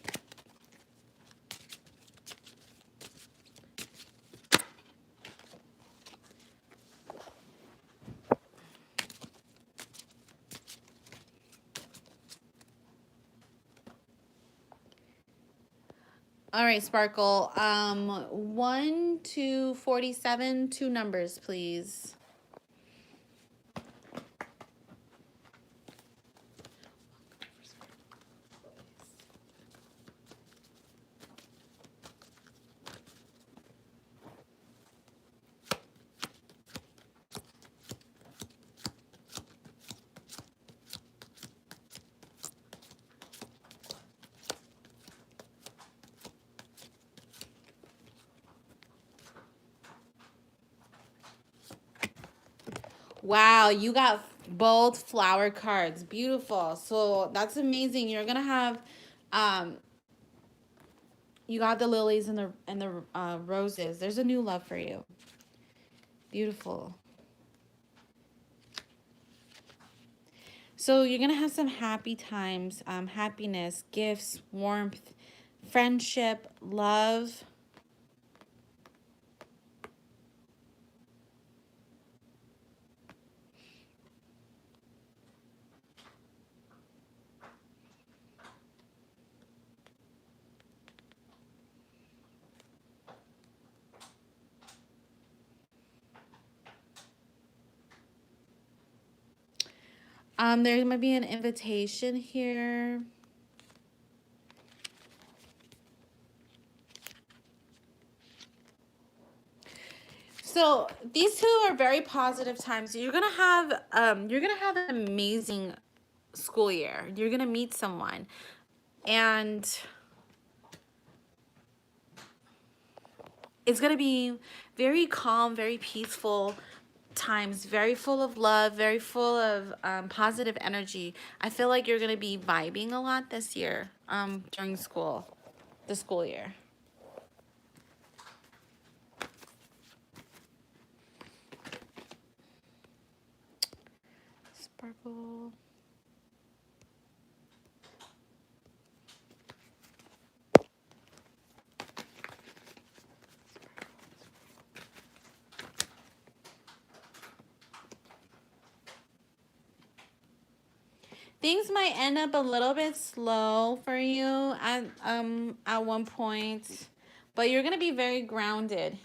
All right, Sparkle. 1 to 47, two numbers, please. Wow, you got both flower cards. Beautiful. So that's amazing. You're gonna have, you got the lilies and the roses. There's a new love for you. Beautiful. So you're gonna have some happy times, happiness, gifts, warmth, friendship, love. There might be an invitation here. So these two are very positive times. You're gonna have an amazing school year. You're gonna meet someone, and it's gonna be very calm, very peaceful times, very full of love, very full of positive energy. I feel like you're gonna be vibing a lot this year during the school year. Sparkle. Things might end up a little bit slow for you at one point, but you're gonna be very grounded.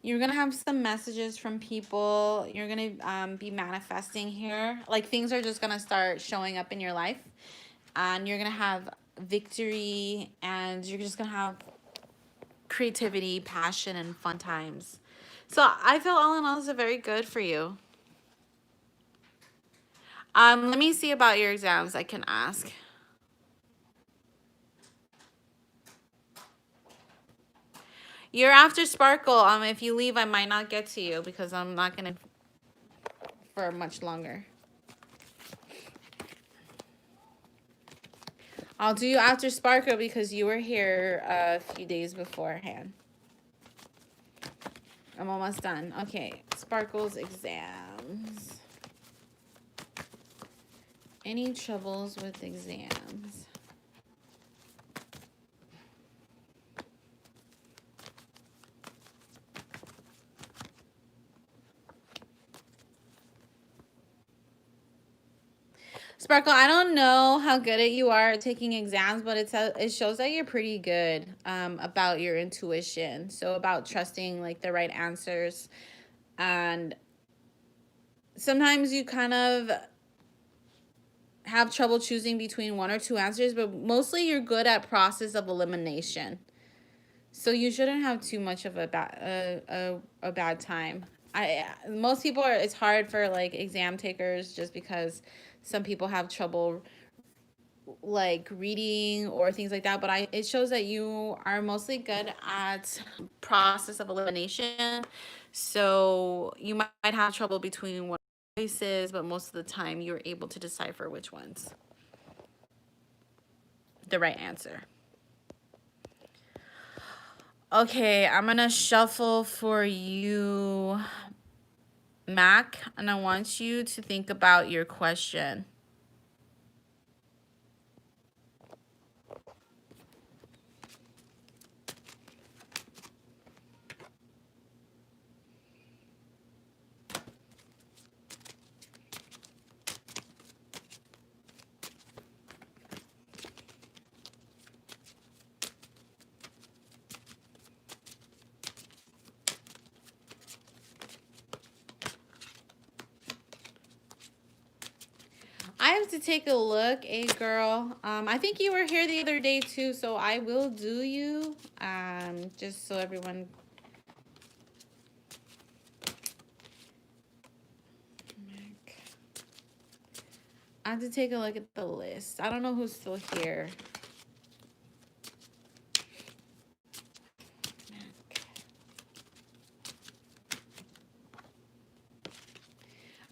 You're gonna have some messages from people. You're gonna be manifesting here. Like things are just gonna start showing up in your life, and you're gonna have victory, and you're just gonna have creativity, passion, and fun times. So I feel all in all is very good for you. Let me see about your exams. I can ask. You're after Sparkle. If you leave, I might not get to you because I'm not gonna for much longer. I'll do you after Sparkle because you were here a few days beforehand. I'm almost done. Okay, Sparkle's exams. Any troubles with exams? Sparkle, I don't know how good at you are at taking exams, but it shows that you're pretty good about your intuition. So about trusting like the right answers. And sometimes you kind of have trouble choosing between one or two answers, but mostly you're good at process of elimination. So you shouldn't have too much of a bad time. Most people it's hard for like exam takers just because some people have trouble like reading or things like that, but it shows that you are mostly good at process of elimination. So you might have trouble between one choices, but most of the time you're able to decipher which one's the right answer. Okay, I'm gonna shuffle for you, Mac, and I want you to think about your question. I have to take a look, girl. I think you were here the other day too, so I will do you. Just so everyone. I have to take a look at the list. I don't know who's still here.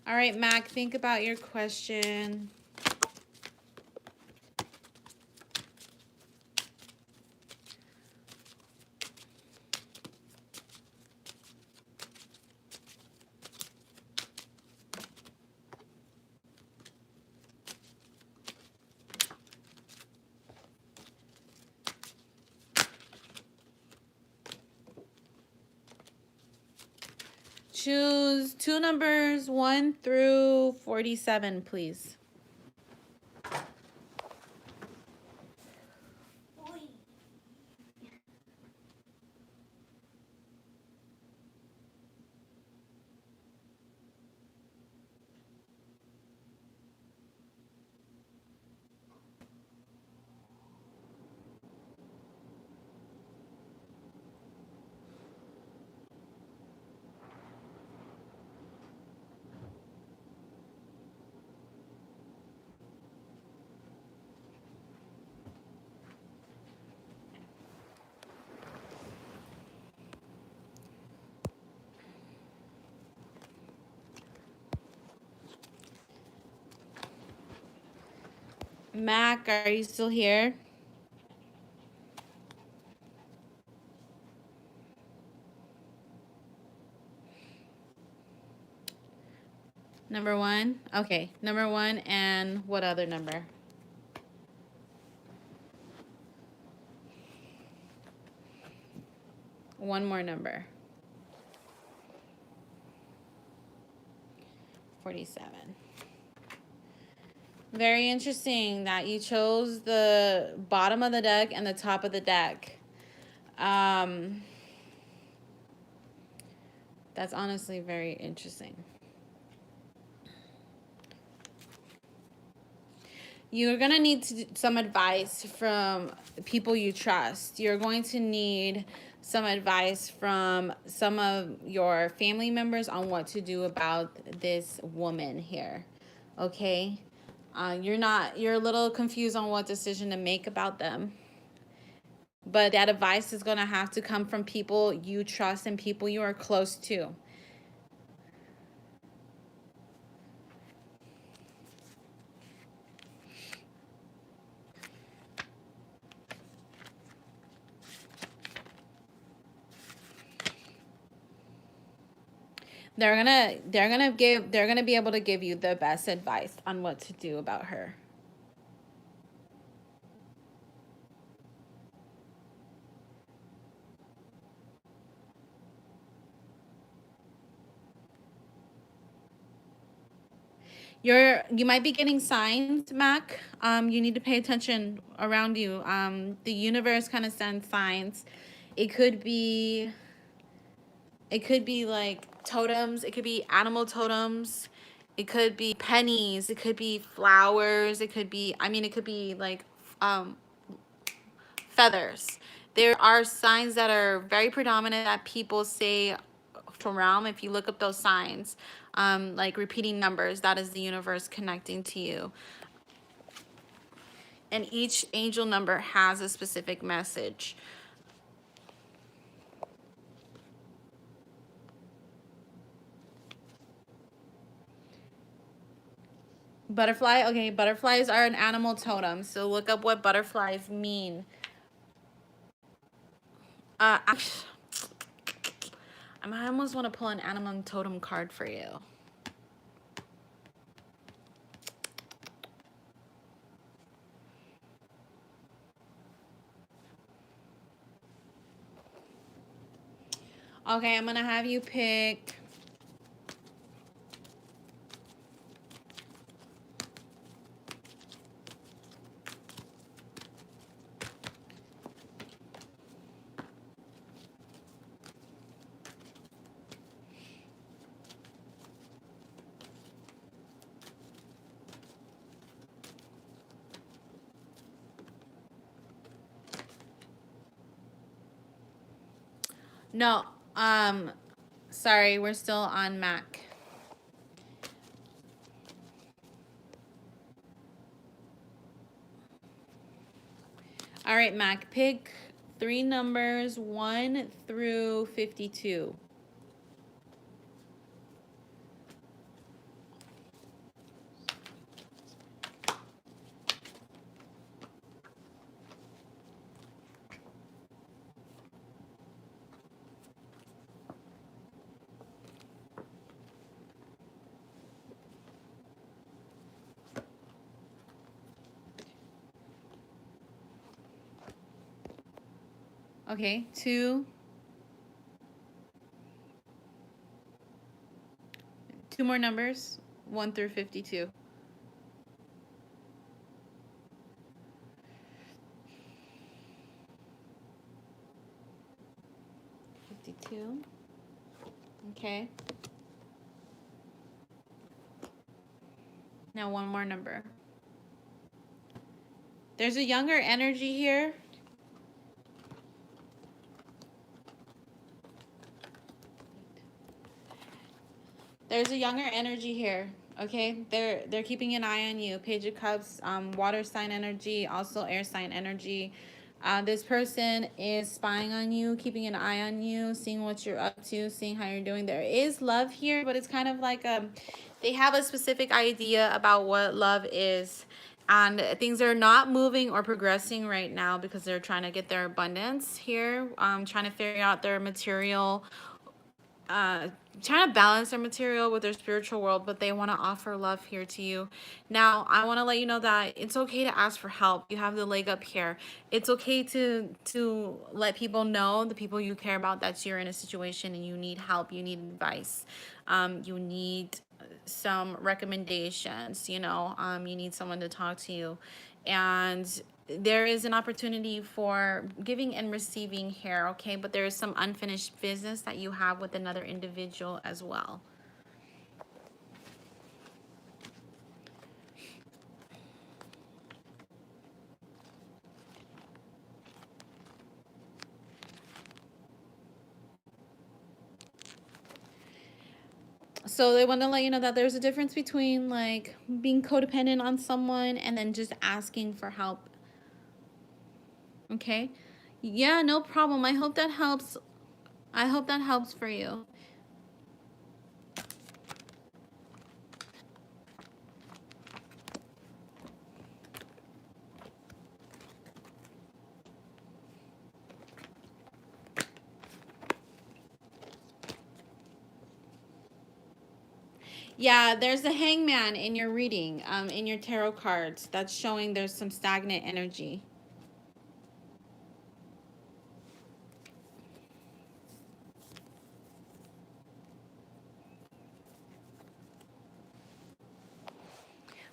All right, Mac, think about your question. Choose two numbers 1 through 47, please. Mac, are you still here? Number 1? Okay, number 1 and what other number? One more number. 47. Very interesting that you chose the bottom of the deck and the top of the deck. That's honestly very interesting. You're going to need some advice from people you trust. You're going to need some advice from some of your family members on what to do about this woman here. Okay? You're a little confused on what decision to make about them. But that advice is going to have to come from people you trust and people you are close to. They're gonna be able to give you the best advice on what to do about her. You might be getting signs, Mac. You need to pay attention around you. The universe kind of sends signs. It could be like totems. It could be animal totems. It could be pennies. It could be flowers. It could be, I mean, it could be like feathers. There are signs that are very predominant that people say from realm. If you look up those signs, like repeating numbers, that is the universe connecting to you. And each angel number has a specific message. Butterfly, okay, butterflies are an animal totem, so look up what butterflies mean. I almost want to pull an animal totem card for you. Okay, I'm gonna have you pick. No, sorry, we're still on Mac. All right, Mac, pick 3 numbers 1 through 52. Okay, 2 more numbers, 1 through 52. 52. Okay. Now 1 more number. There's a younger energy here. There's a younger energy here. Okay, they're keeping an eye on you. Page of Cups, water sign energy, also air sign energy. This person is spying on you, keeping an eye on you, seeing what you're up to, seeing how you're doing. There is love here, but it's kind of like they have a specific idea about what love is. And things are not moving or progressing right now because they're trying to get their abundance here, trying to figure out their material, trying to balance their material with their spiritual world, but they want to offer love here to you. Now, I want to let you know that it's okay to ask for help. You have the leg up here. It's okay to let people know, the people you care about, that you're in a situation and you need help, you need advice, you need some recommendations, you need someone to talk to you. And there is an opportunity for giving and receiving here, okay? But there is some unfinished business that you have with another individual as well. So they want to let you know that there's a difference between like being codependent on someone and then just asking for help. Okay? Yeah, no problem. I hope that helps. I hope that helps for you. Yeah, there's a hangman in your reading, in your tarot cards. That's showing there's some stagnant energy.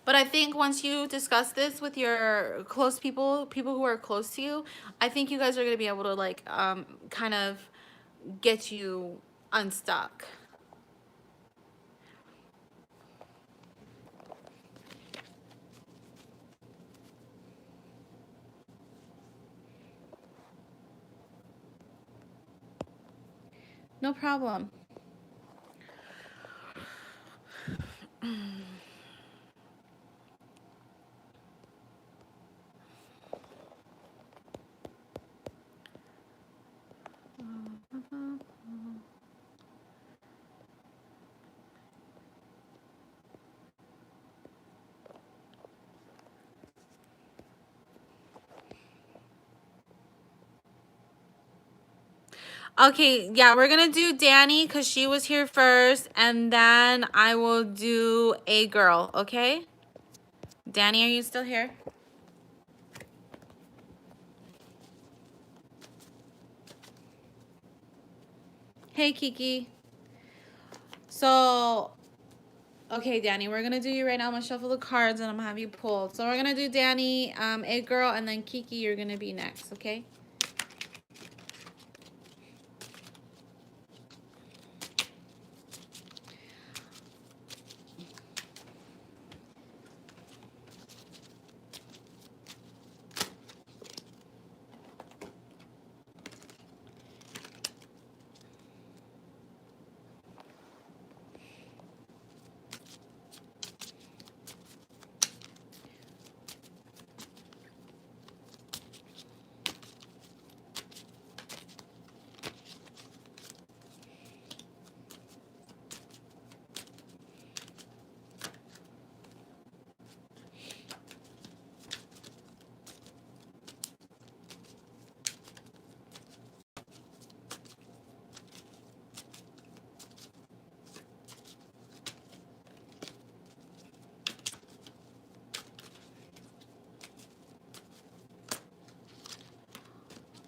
But I think once you discuss this with your close people, people who are close to you, I think you guys are gonna be able to like kind of get you unstuck. No problem. Okay, yeah, we're gonna do Danny because she was here first, and then I will do a girl, okay? Danny, are you still here? Hey, Kiki. So, okay, Danny, we're gonna do you right now. I'm gonna shuffle the cards and I'm gonna have you pull. So we're gonna do Danny, a girl, and then Kiki, you're gonna be next, okay?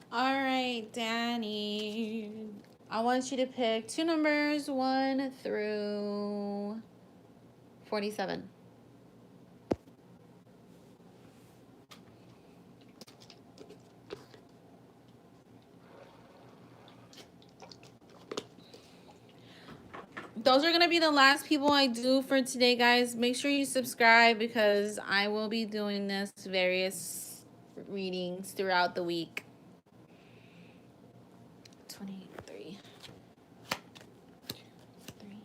All right, Danny. I want you to pick two numbers, 1 through 47. Those are going to be the last people I do for today, guys. Make sure you subscribe because I will be doing this various readings throughout the week. 23. 3.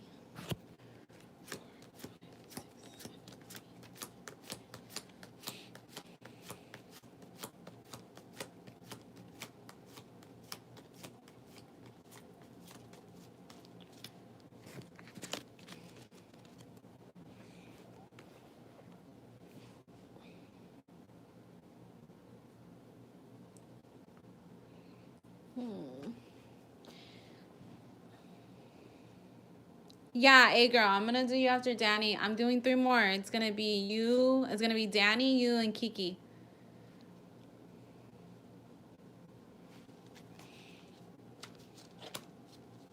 Yeah, hey girl, I'm gonna do you after Danny. I'm doing 3 more. It's gonna be you. It's gonna be Danny, you, and Kiki.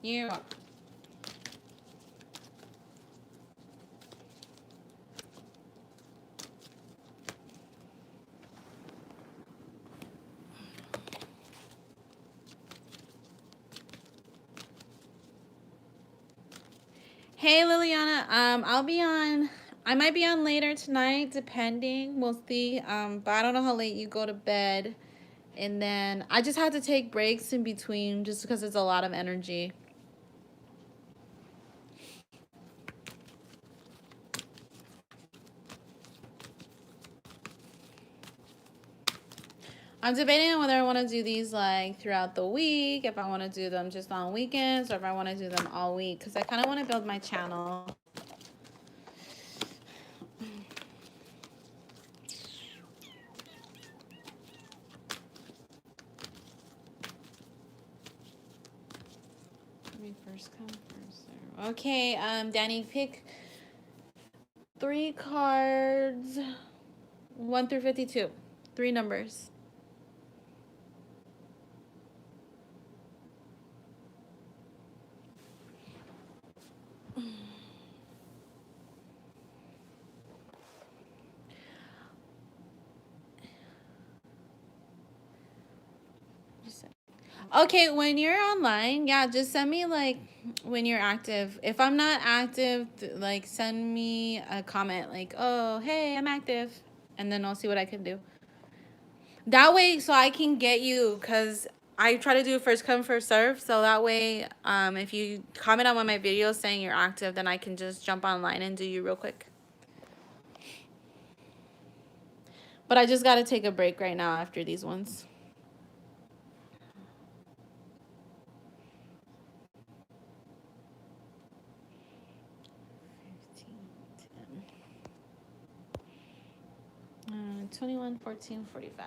You. Hey Liliana, I'll be on. I might be on later tonight, depending. We'll see. But I don't know how late you go to bed. And then I just had to take breaks in between just because it's a lot of energy. I'm debating on whether I want to do these like throughout the week, if I want to do them just on weekends, or if I want to do them all week, because I kind of want to build my channel. Let me first come first serve. Okay, Danny, pick 3 cards, 1 through 52, 3 numbers. Okay, when you're online, yeah, just send me like when you're active. If I'm not active, like send me a comment like, "Oh, hey, I'm active." And then I'll see what I can do. That way so I can get you, cuz I try to do first come first serve, so that way if you comment on one of my videos saying you're active, then I can just jump online and do you real quick. But I just got to take a break right now after these ones. Uh, 21, 14, 45.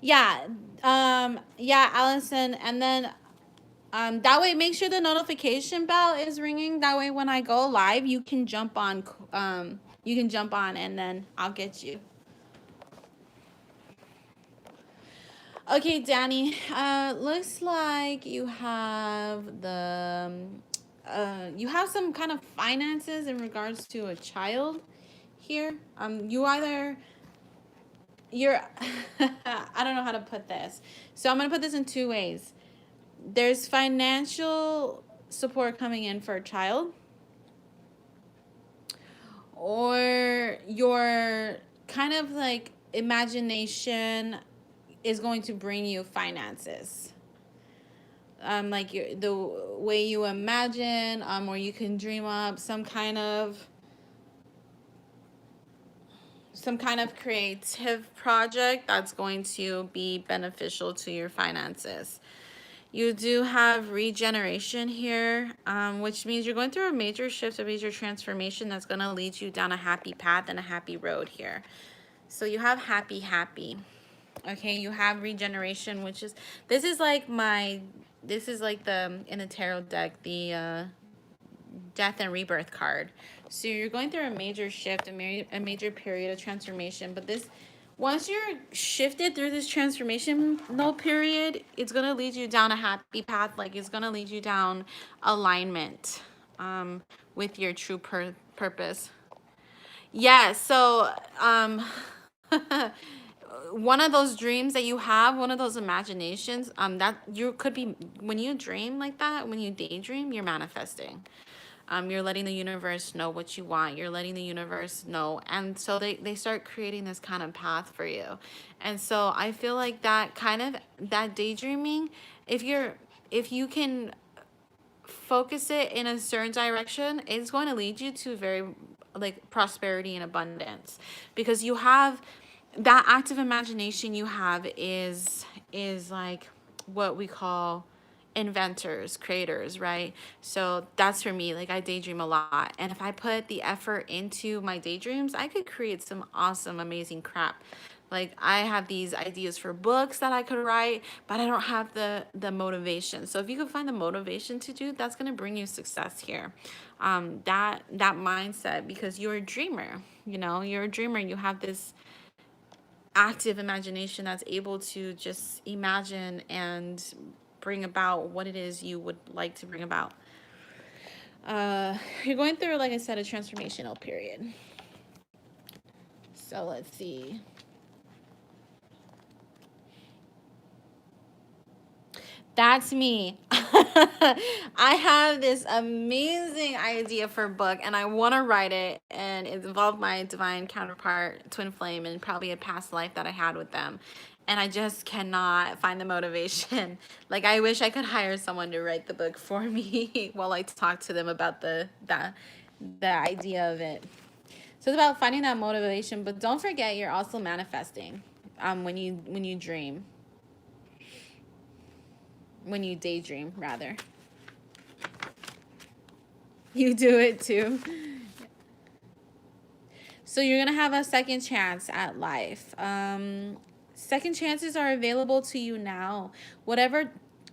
Yeah, yeah, Allison, and then that way make sure the notification bell is ringing. That way when I go live, you can jump on and then I'll get you. Okay, Danny. Looks like you have you have some kind of finances in regards to a child here. You're I don't know how to put this. So I'm going to put this in 2 ways. There's financial support coming in for a child, or your kind of like imagination is going to bring you finances. Like the way you imagine, or you can dream up some kind of creative project that's going to be beneficial to your finances. You do have regeneration here, which means you're going through a major shift, a major transformation that's going to lead you down a happy path and a happy road here. So you have happy. Okay, you have regeneration, which is, this is like the, in the tarot deck, the death and rebirth card. So you're going through a major shift, a major period of transformation. But once you're shifted through this transformational period, it's going to lead you down a happy path. Like, it's going to lead you down alignment with your true purpose. Yeah, so one of those dreams that you have, one of those imaginations, that you could be, when you dream like that, when you daydream, you're manifesting. You're letting the universe know what you want. You're letting the universe know. And so they start creating this kind of path for you. And so I feel like that daydreaming, if you can focus it in a certain direction, it's going to lead you to very like prosperity and abundance, because you have that active imagination. You have is like what we call inventors, creators, right? So that's for me. Like, I daydream a lot, and if I put the effort into my daydreams, I could create some awesome, amazing crap. Like, I have these ideas for books that I could write, but I don't have the motivation. So if you could find the motivation to do, that's going to bring you success here. That mindset, because you're a dreamer. You're a dreamer. You have this active imagination that's able to just imagine and bring about what it is you would like to bring about. You're going through, like I said, a transformational period. So let's see. That's me. I have this amazing idea for a book and I want to write it, and it involved my divine counterpart, twin flame, and probably a past life that I had with them. And I just cannot find the motivation. Like, I wish I could hire someone to write the book for me while I talk to them about the idea of it. So it's about finding that motivation, but don't forget you're also manifesting when you dream. When you daydream, rather. You do it too. So you're going to have a second chance at life. Second chances are available to you now. Whatever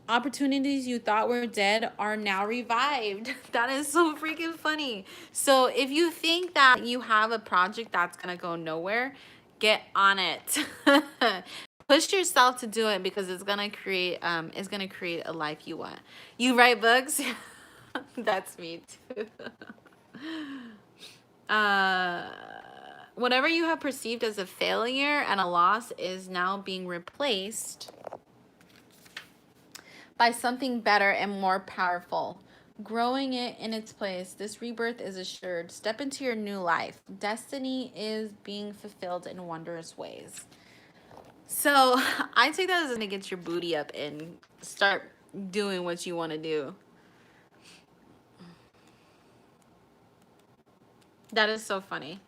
opportunities you thought were dead are now revived. That is so freaking funny. So if you think that you have a project that's going to go nowhere, get on it. Push yourself to do it, because it's gonna create a life you want. You write books? That's me too. uh Whatever you have perceived as a failure and a loss is now being replaced by something better and more powerful, growing it in its place. This rebirth is assured. Step into your new life. Destiny is being fulfilled in wondrous ways. So I take that as to get your booty up and start doing what you want to do. That is so funny.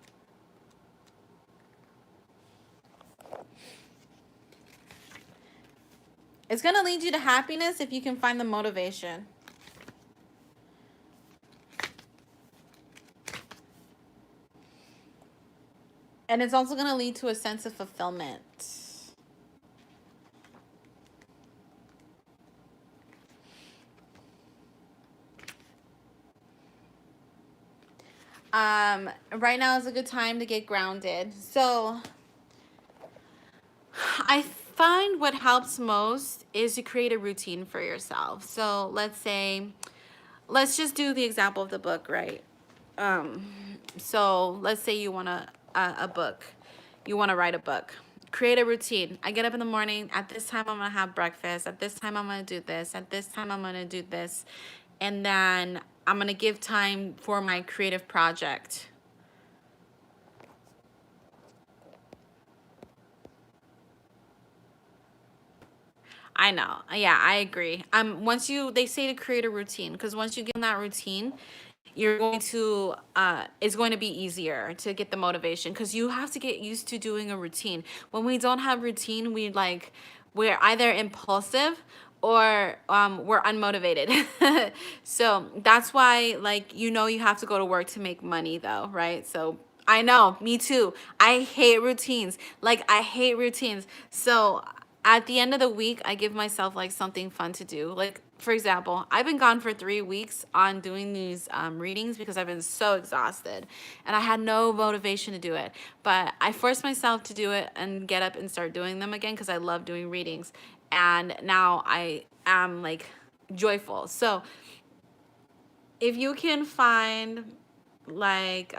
It's going to lead you to happiness if you can find the motivation. And it's also going to lead to a sense of fulfillment. Right now is a good time to get grounded. So I find what helps most is to create a routine for yourself. So let's just do the example of the book, right? So let's say you want a book. You want to write a book. Create a routine. I get up in the morning. At this time, I'm going to have breakfast. At this time, I'm going to do this. At this time, I'm going to do this. And then I'm going to give time for my creative project. I know. Yeah, I agree. They say to create a routine, because once you get in that routine, you're going to it's going to be easier to get the motivation, because you have to get used to doing a routine. When we don't have routine, we're either impulsive or we're unmotivated. So that's why, like, you have to go to work to make money though, right? So I know, me too. I hate routines. Like, I hate routines. So at the end of the week, I give myself like something fun to do. Like, for example, I've been gone for 3 weeks on doing these readings because I've been so exhausted and I had no motivation to do it. But I forced myself to do it and get up and start doing them again because I love doing readings. And now I am like joyful. So if you can find like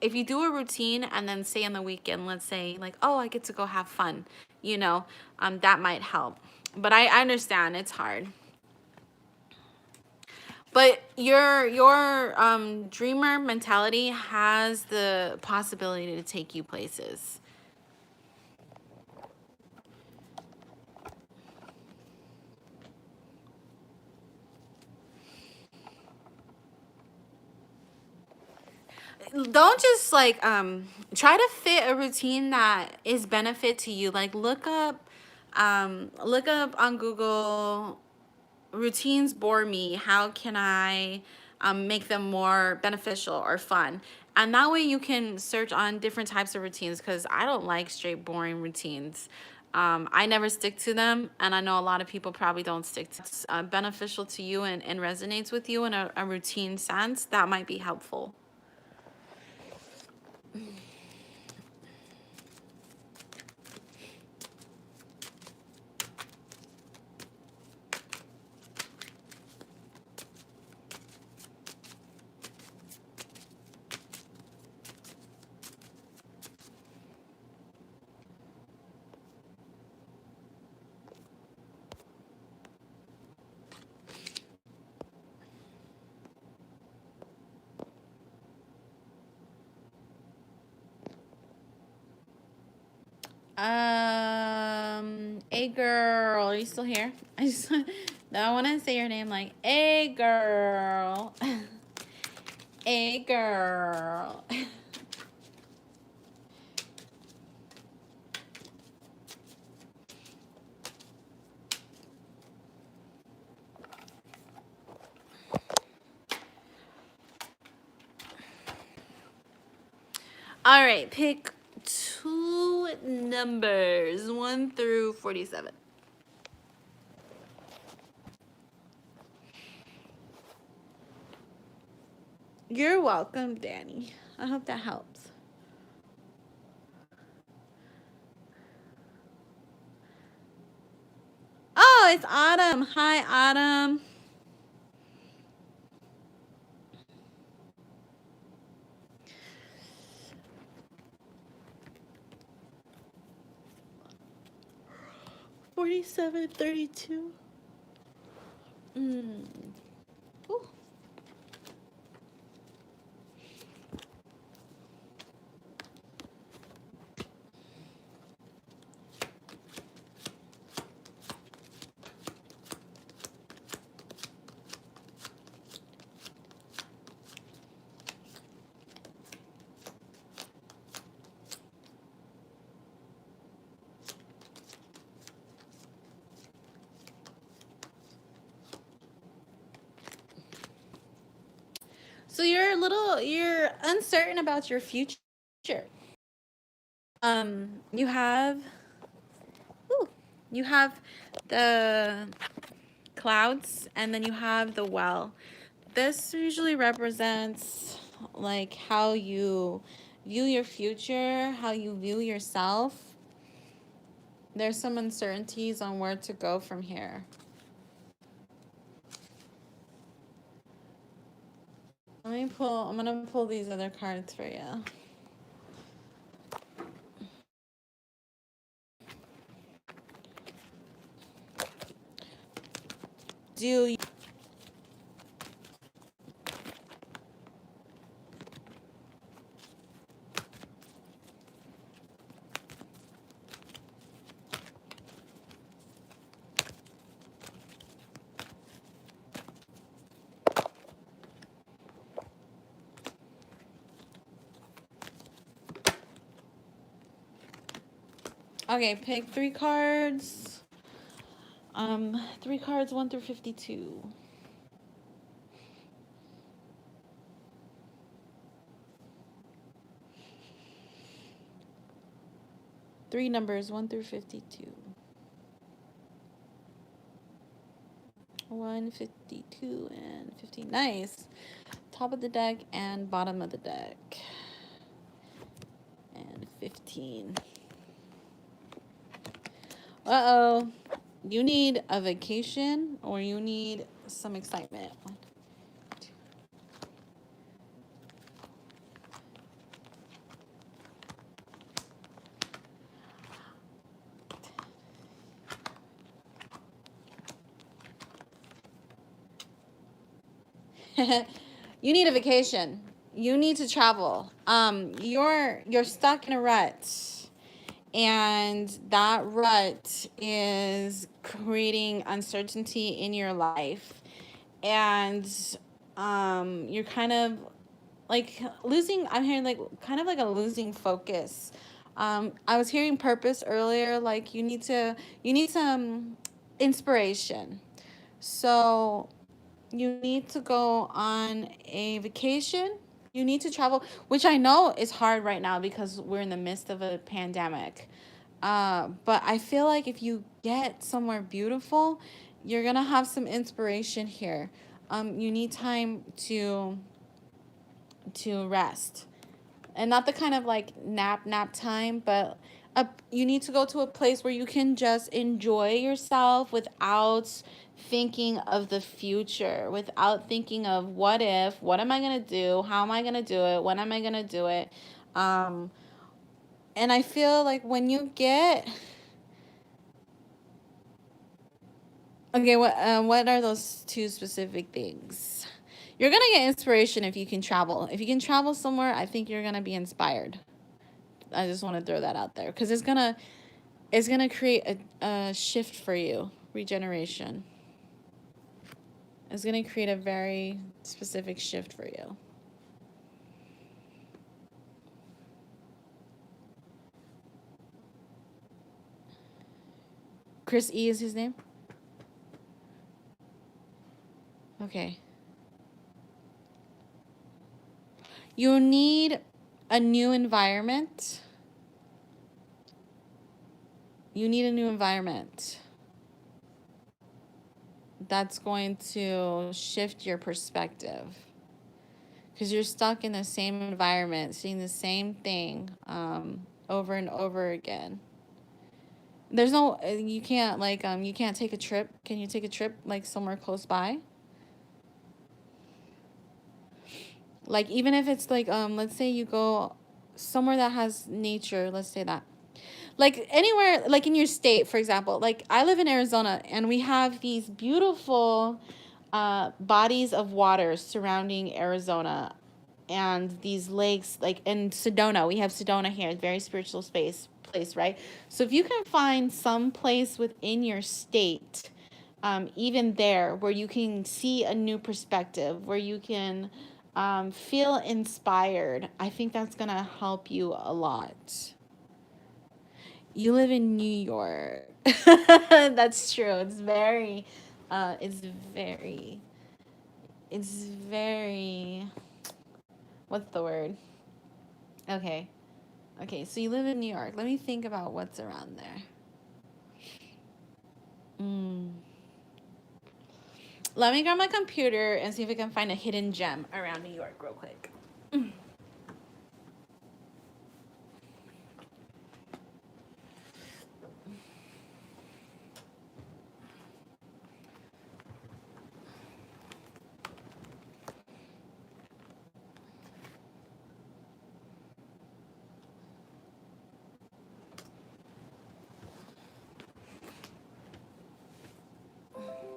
if you do a routine and then say on the weekend, let's say like, oh, I get to go have fun, that might help. But I understand it's hard. But your dreamer mentality has the possibility to take you places. Don't just like try to fit a routine that is benefit to you. Like, look up on Google, routines bore me, how can I make them more beneficial or fun. And that way you can search on different types of routines, because I don't like straight boring routines. I never stick to them, and I know a lot of people probably don't stick to beneficial to you and resonates with you in a routine sense. That might be helpful. A girl, are you still here? I want to say your name like a girl. A girl. All right, pick 2 numbers, 1 through 47. You're welcome, Danny. I hope that helps. Oh, it's Autumn. Hi, Autumn. $47.32. Ooh. So you're uncertain about your future. You have the clouds and then you have the well. This usually represents like how you view your future, how you view yourself. There's some uncertainties on where to go from here. I'm gonna pull these other cards for you. Do you Okay, pick 3 cards. 3 cards, 1 through 52. Three numbers, 1 through 52. 152 and 50. Nice. Top of the deck and bottom of the deck. And 15. Uh-oh. You need a vacation or you need some excitement. You need a vacation. You need to travel. You're stuck in a rut. And that rut is creating uncertainty in your life. And you're kind of like losing, I'm hearing like kind of like a losing focus. I was hearing purpose earlier, like you need some inspiration. So you need to go on a vacation. You need to travel, which I know is hard right now because we're in the midst of a pandemic. But I feel like if you get somewhere beautiful, you're gonna have some inspiration here. You need time to rest, and not the kind of like nap time, but you need to go to a place where you can just enjoy yourself without thinking of the future, without thinking of what if, what am I gonna do, how am I gonna do it, when am I gonna do it. And I feel like when you get okay, what are those 2 specific things? You're gonna get inspiration if you can travel. If you can travel somewhere, I think you're gonna be inspired. I just want to throw that out there because It's going to create a shift for you, regeneration. It's going to create a very specific shift for you. Chris E is his name? Okay. You need a new environment. You need a new environment that's going to shift your perspective. Because you're stuck in the same environment, seeing the same thing over and over again. There's no, you can't, like, you can't take a trip. Can you take a trip, like, somewhere close by? Like, even if it's, like, let's say you go somewhere that has nature, let's say that. Like, anywhere, like, in your state, for example. Like, I live in Arizona, and we have these beautiful bodies of water surrounding Arizona. And these lakes, like in Sedona, we have Sedona here, very spiritual place, right? So if you can find some place within your state, even there, where you can see a new perspective, where you can feel inspired, I think that's gonna help you a lot. You live in New York. That's true. It's very, it's very, what's the word? Okay. Okay, so you live in New York. Let me think about what's around there. Let me grab my computer and see if I can find a hidden gem around New York real quick.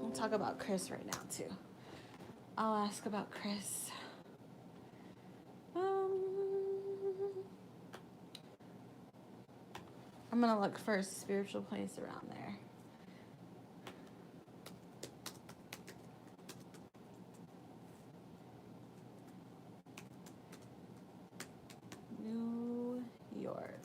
We'll talk about Chris right now, too. I'll ask about Chris. I'm going to look for a spiritual place around there. New York.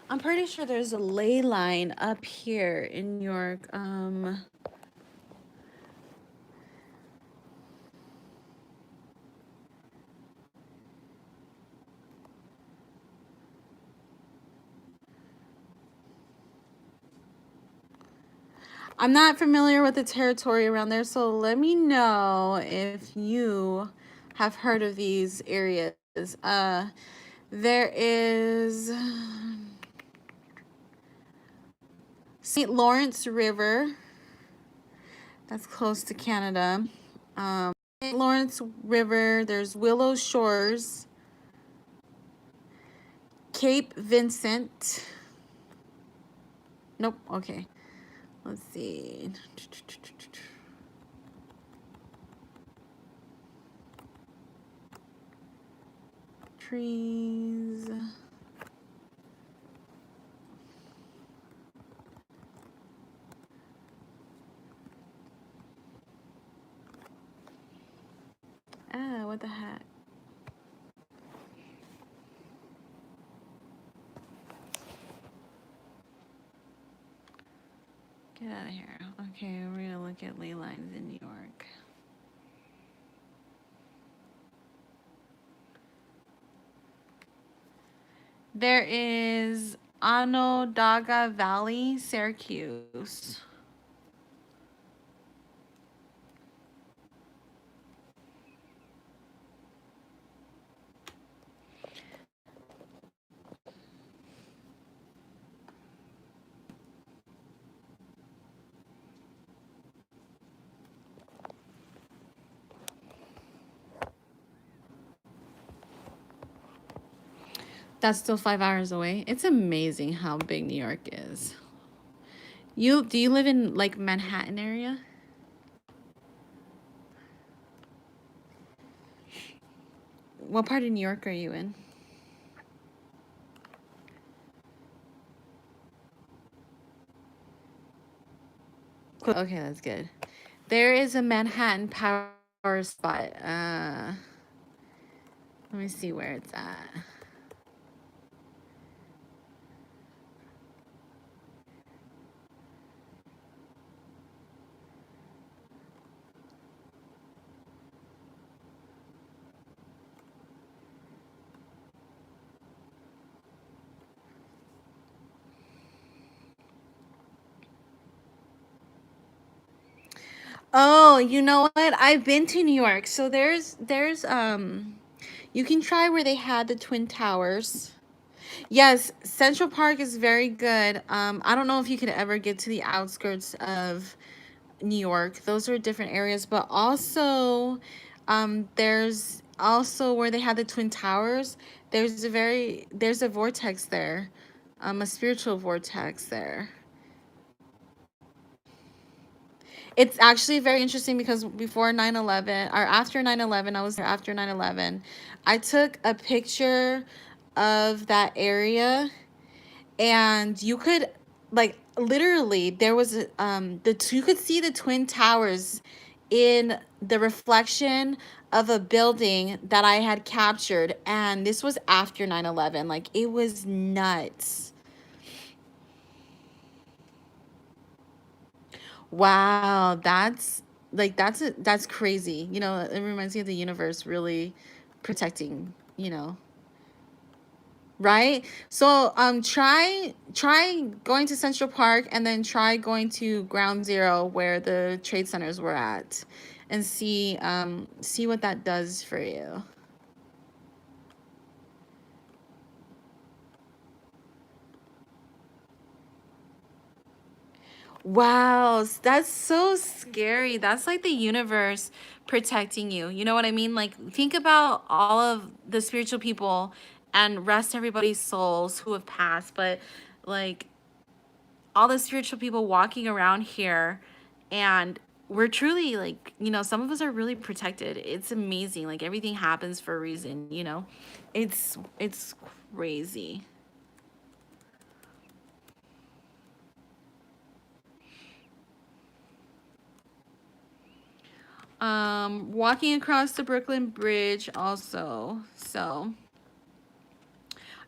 I'm pretty sure there's a ley line up here in New York. I'm not familiar with the territory around there, so let me know if you have heard of these areas. There is St. Lawrence River. That's close to Canada. St. Lawrence River. There's Willow Shores. Cape Vincent. Nope. Okay. Let's see. Trees. What the heck? Get out of here. Okay, we're gonna look at ley lines in New York. There is Onondaga Valley, Syracuse. that's still 5 hours away. It's amazing how big New York is. Do you live in like Manhattan area? What part of New York are you in? Okay, that's good. There is a Manhattan power spot. Let me see where it's at. Oh, you know what? I've been to New York. So there's you can try where they had the Twin Towers. Yes, Central Park is very good. I don't know if you could ever get to the outskirts of New York. Those are different areas, but also there's also where they had the Twin Towers. There's a vortex there. A spiritual vortex there. It's actually very interesting because before 9/11 or after 9/11, I was there after 9/11. I took a picture of that area, and you could, like, literally there was you could see the Twin Towers in the reflection of a building that I had captured, and this was after 9/11. Like, it was nuts. Wow, that's crazy. It reminds me of the universe really protecting, right? So try going to Central Park, and then try going to Ground Zero where the trade centers were at, and see what that does for you. Wow, that's so scary. That's like the universe protecting you. You know what I mean? Like, think about all of the spiritual people, and rest everybody's souls who have passed, but like all the spiritual people walking around here, and we're truly, like, some of us are really protected. It's amazing. Like, everything happens for a reason. It's crazy. Walking across the Brooklyn Bridge also. So,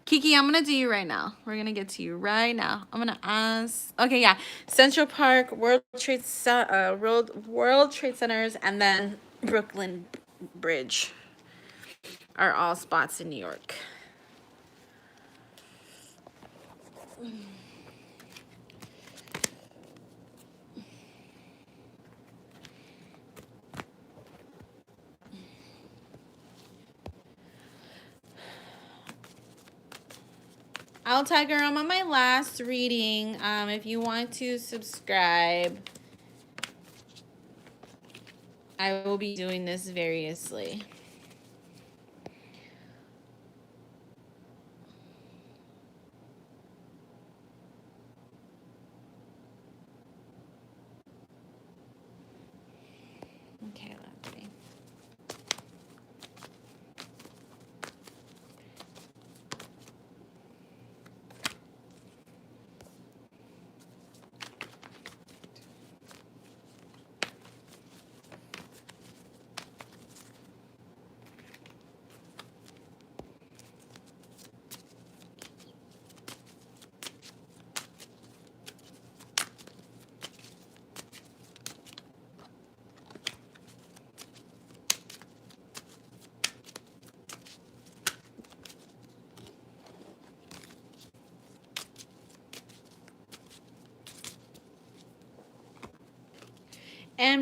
Kiki, I'm gonna do you right now. We're gonna get to you right now. I'm gonna ask. Okay, yeah. Central Park, World Trade Centers, and then Brooklyn Bridge are all spots in New York. I'll tag her. I'm on my last reading. If you want to subscribe, I will be doing this variously. Okay, let's see.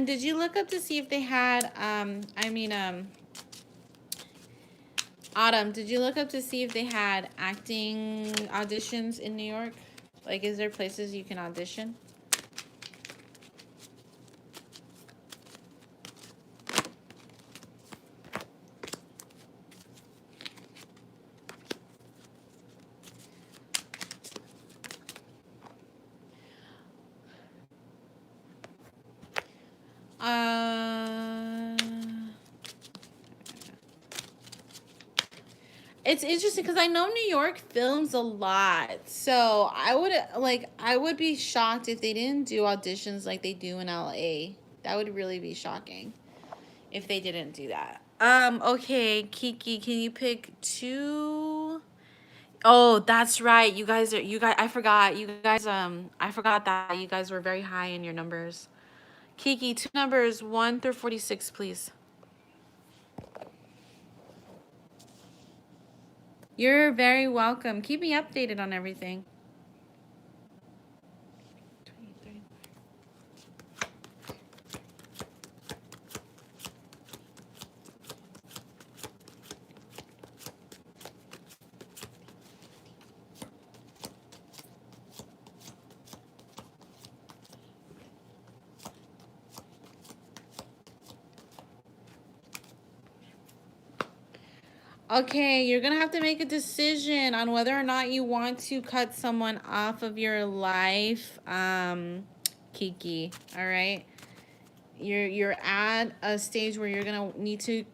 Did you look up to see if they had, Autumn, did you look up to see if they had acting auditions in New York? Like, is there places you can audition? It's interesting because I know New York films a lot. So I would be shocked if they didn't do auditions like they do in LA. That would really be shocking if they didn't do that. Okay, Kiki, can you pick two? Oh, that's right. You guys I forgot. You guys I forgot that you guys were very high in your numbers. Kiki, two numbers 1 through 46, please. You're very welcome. Keep me updated on everything. 23. Okay, you're gonna have to make a decision on whether or not you want to cut someone off of your life, Kiki. All right, you're at a stage where you're gonna need to,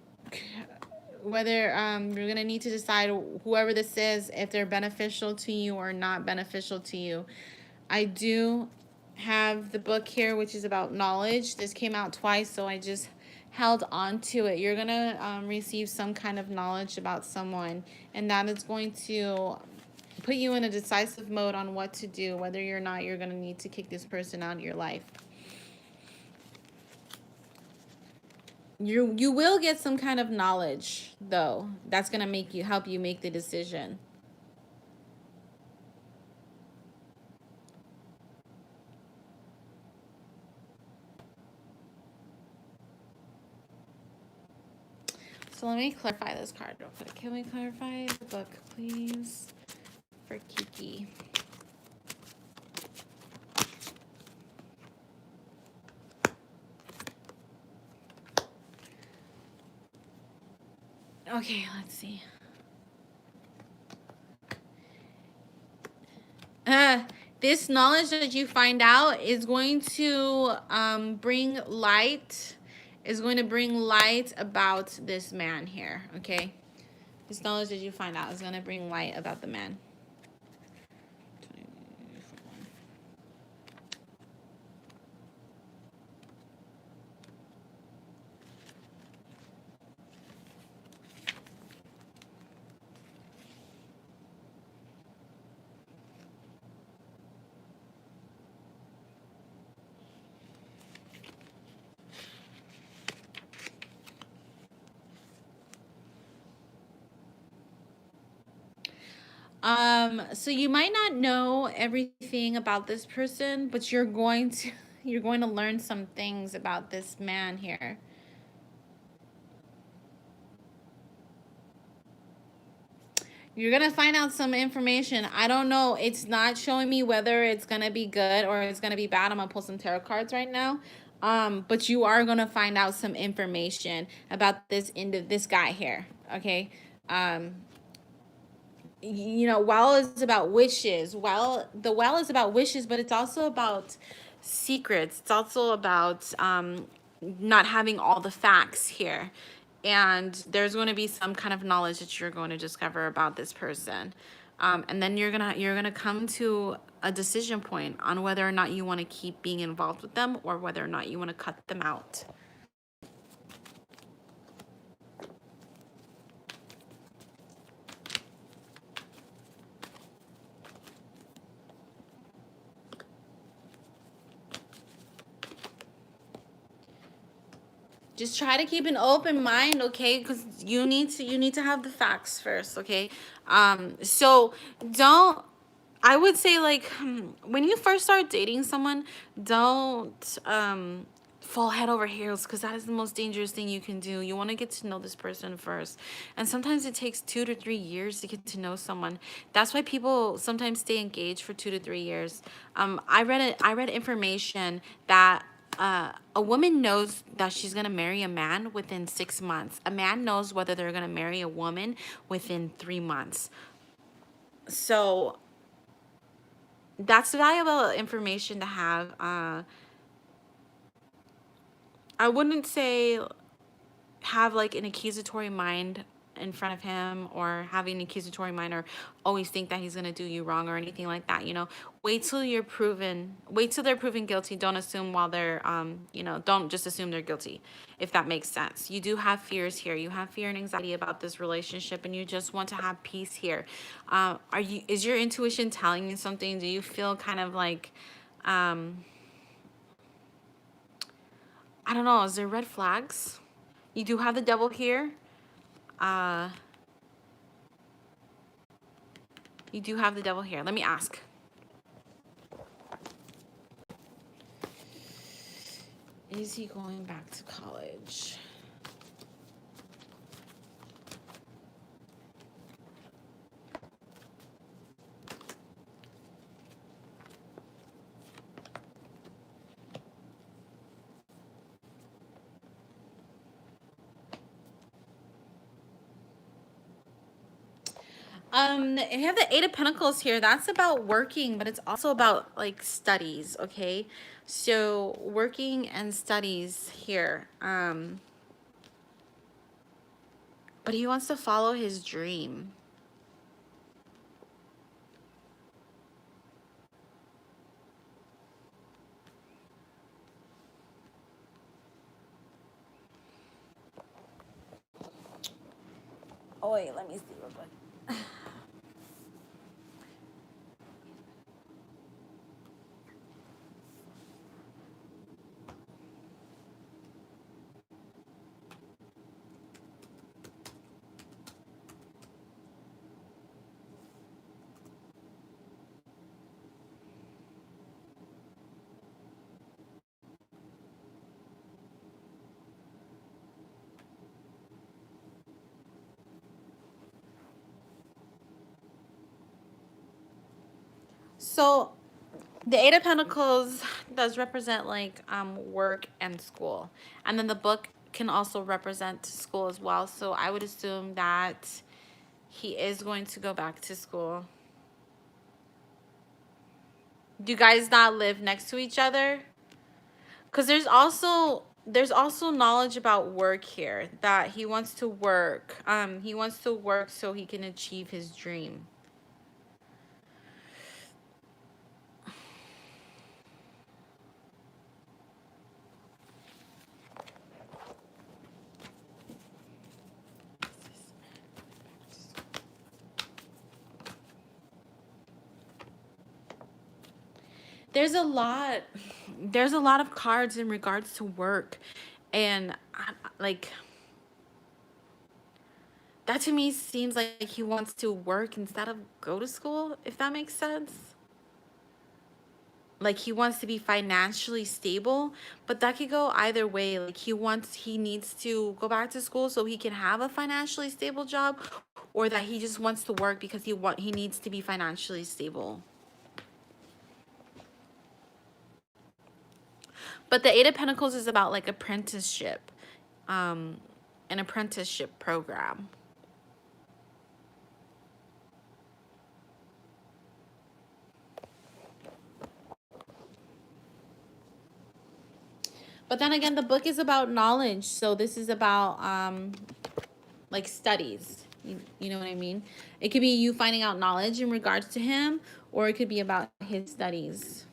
whether you're gonna need to decide whoever this is if they're beneficial to you or not beneficial to you. I do have the book here, which is about knowledge. This came out twice, so I just held on to it. You're gonna receive some kind of knowledge about someone, and that is going to put you in a decisive mode on what to do, whether or not you're gonna need to kick this person out of your life. You will get some kind of knowledge though. That's gonna help you make the decision. So let me clarify this card real quick. Can we clarify the book, please, for Kiki? Okay, let's see. This knowledge that you find out is going to bring light, is going to bring light about this man here, okay? This knowledge that you find out is going to bring light about the man. So you might not know everything about this person, but you're going to learn some things about this man here. You're going to find out some information. I don't know. It's not showing me whether it's going to be good or it's going to be bad. I'm going to pull some tarot cards right now. But you are going to find out some information about this guy here, okay? You know, well is about wishes. The well is about wishes, but it's also about secrets. It's also about not having all the facts here. And there's going to be some kind of knowledge that you're going to discover about this person. And then you're gonna come to a decision point on whether or not you want to keep being involved with them or whether or not you want to cut them out. Just try to keep an open mind, okay? Because you need to have the facts first, okay? So don't, I would say, like, when you first start dating someone, don't fall head over heels, because that is the most dangerous thing you can do. You want to get to know this person first, and sometimes it takes 2 to 3 years to get to know someone. That's why people sometimes stay engaged for 2 to 3 years. I read information that a woman knows that she's going to marry a man within 6 months. A man knows whether they're going to marry a woman within 3 months. So that's valuable information to have. I wouldn't say have like an accusatory mind in front of him or having an accusatory mind or always think that he's going to do you wrong or anything like that. Wait till they're proven guilty. Don't assume while they're, don't just assume they're guilty, if that makes sense. You do have fears here. You have fear and anxiety about this relationship, and you just want to have peace here. Is your intuition telling you something? Do you feel kind of like, I don't know, is there red flags? You do have the devil here. You do have the devil here. Let me ask. Is he going back to college? You have the Eight of Pentacles here. That's about working, but it's also about like studies, okay? So working and studies here. But he wants to follow his dream. Oh wait, let me see real quick. So the Eight of Pentacles does represent like work and school. And then the book can also represent school as well. So I would assume that he is going to go back to school. Do you guys not live next to each other? Because there's also knowledge about work here, that he wants to work. He wants to work so he can achieve his dream. There's a lot of cards in regards to work, and like that to me seems like he wants to work instead of go to school, if that makes sense. Like he wants to be financially stable, but that could go either way. Like he needs to go back to school so he can have a financially stable job, or that he just wants to work because he needs to be financially stable. But the Eight of Pentacles is about like apprenticeship, an apprenticeship program. But then again, the book is about knowledge, so this is about like studies. You know what I mean? It could be you finding out knowledge in regards to him, or it could be about his studies.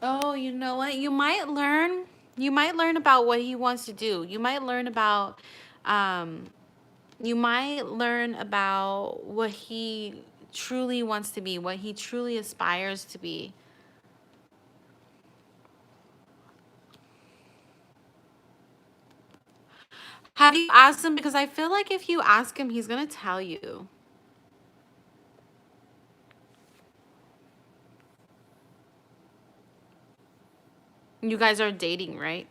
Oh, you know what? You might learn about what he wants to do. Um you might learn about what he truly wants to be, what he truly aspires to be. Have you asked him? Because I feel like if you ask him, he's going to tell you. You guys are dating, right?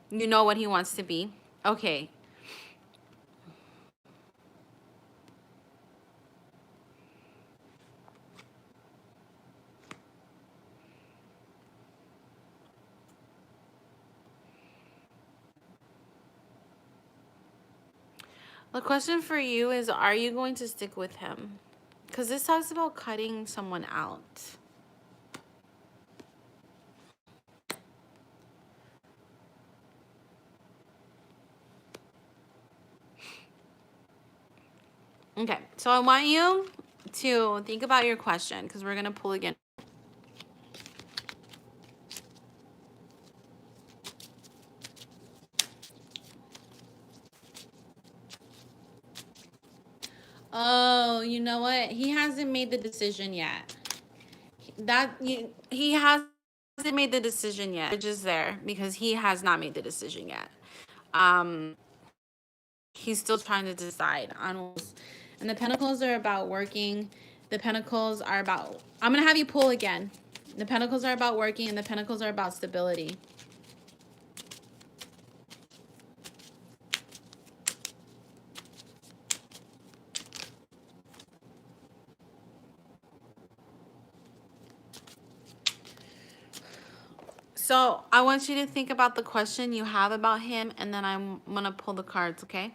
You know what he wants to be? Okay. The question for you is, are you going to stick with him? Because this talks about cutting someone out. Okay, so I want you to think about your question because we're going to pull again. Oh, you know what? He hasn't made the decision yet. He hasn't made the decision yet. It's just there because he has not made the decision yet. He's still trying to decide on. And the pentacles are about working. The pentacles are about. I'm gonna have you pull again. The pentacles are about working, and the pentacles are about stability. So I want you to think about the question you have about him, and then I'm gonna pull the cards, okay?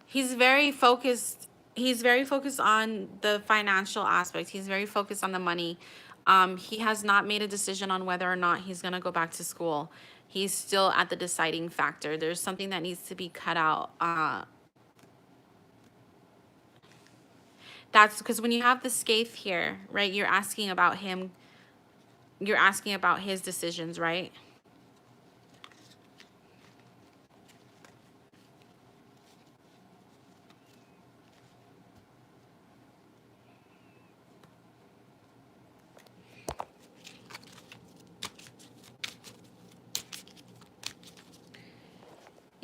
He's very focused. He's very focused on the financial aspect. He's very focused on the money. He has not made a decision on whether or not he's gonna go back to school. He's still at the deciding factor. There's something that needs to be cut out. That's because when you have the scathe here, right, you're asking about him. You're asking about his decisions, right?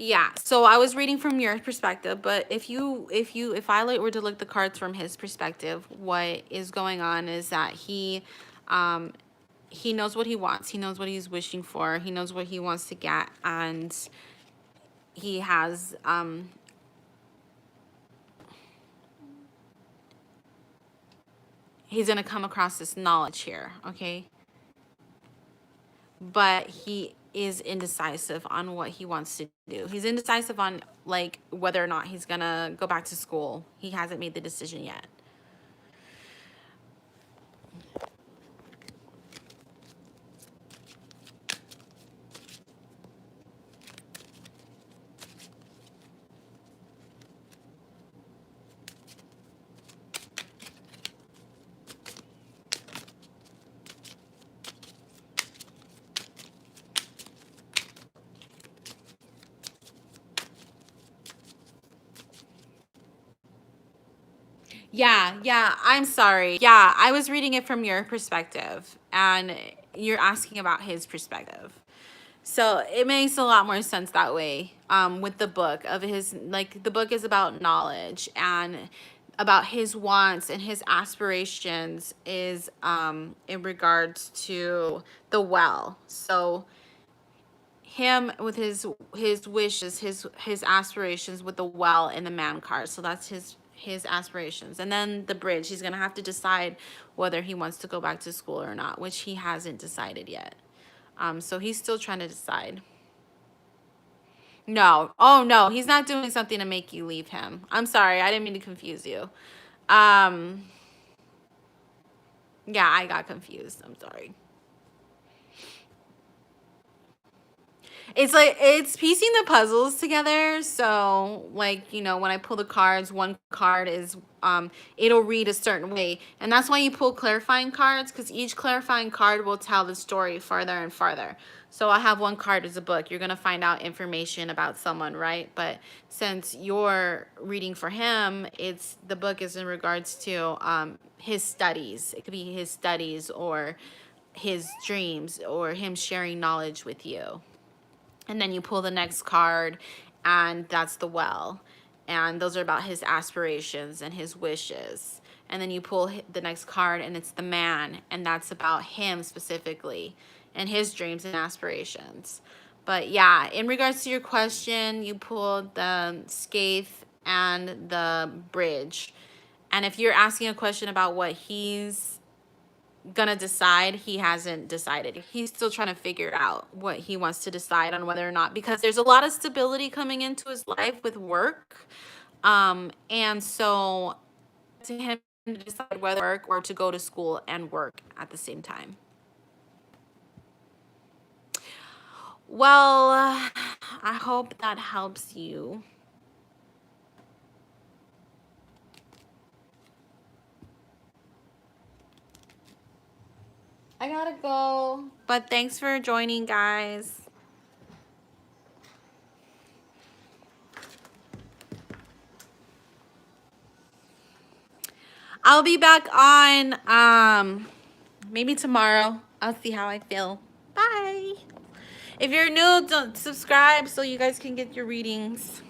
Yeah, so I was reading from your perspective, but if I were to look the cards from his perspective, what is going on is that he knows what he wants. He knows what he's wishing for. He knows what he wants to get, and he has he's gonna come across this knowledge here, okay? But he is indecisive on what he wants to do. He's indecisive on like whether or not he's gonna go back to school. He hasn't made the decision yet. Yeah, I'm sorry. Yeah, I was reading it from your perspective, and you're asking about his perspective. So it makes a lot more sense that way. With the book of his, like the book is about knowledge and about his wants and his aspirations is in regards to the well. So him with his wishes, his aspirations with the well and the man card. So that's his aspirations. And then the bridge, he's going to have to decide whether he wants to go back to school or not, which he hasn't decided yet. So he's still trying to decide. No. Oh no, he's not doing something to make you leave him. I'm sorry, I didn't mean to confuse you. Um yeah, I got confused. I'm sorry. It's like it's piecing the puzzles together. So like, you know, when I pull the cards, one card is it'll read a certain way. And that's why you pull clarifying cards, because each clarifying card will tell the story farther and farther. So I have one card as a book. You're gonna find out information about someone, right? But since you're reading for him, it's the book is in regards to his studies. It could be his studies or his dreams or him sharing knowledge with you. And then you pull the next card, and that's the well. and those are about his aspirations and his wishes. And then you pull the next card, and it's the Man, and that's about him specifically and his dreams and aspirations. But yeah, in regards to your question, you pulled the Scathe and the Bridge. And if you're asking a question about what he's gonna decide, he hasn't decided. He's still trying to figure out what he wants to decide on, whether or not, because there's a lot of stability coming into his life with work. And so to him to decide whether to work or to go to school and work at the same time. Well, I hope that helps you. I gotta go. But thanks for joining, guys. I'll be back on maybe tomorrow. I'll see how I feel. Bye. If you're new, don't subscribe so you guys can get your readings.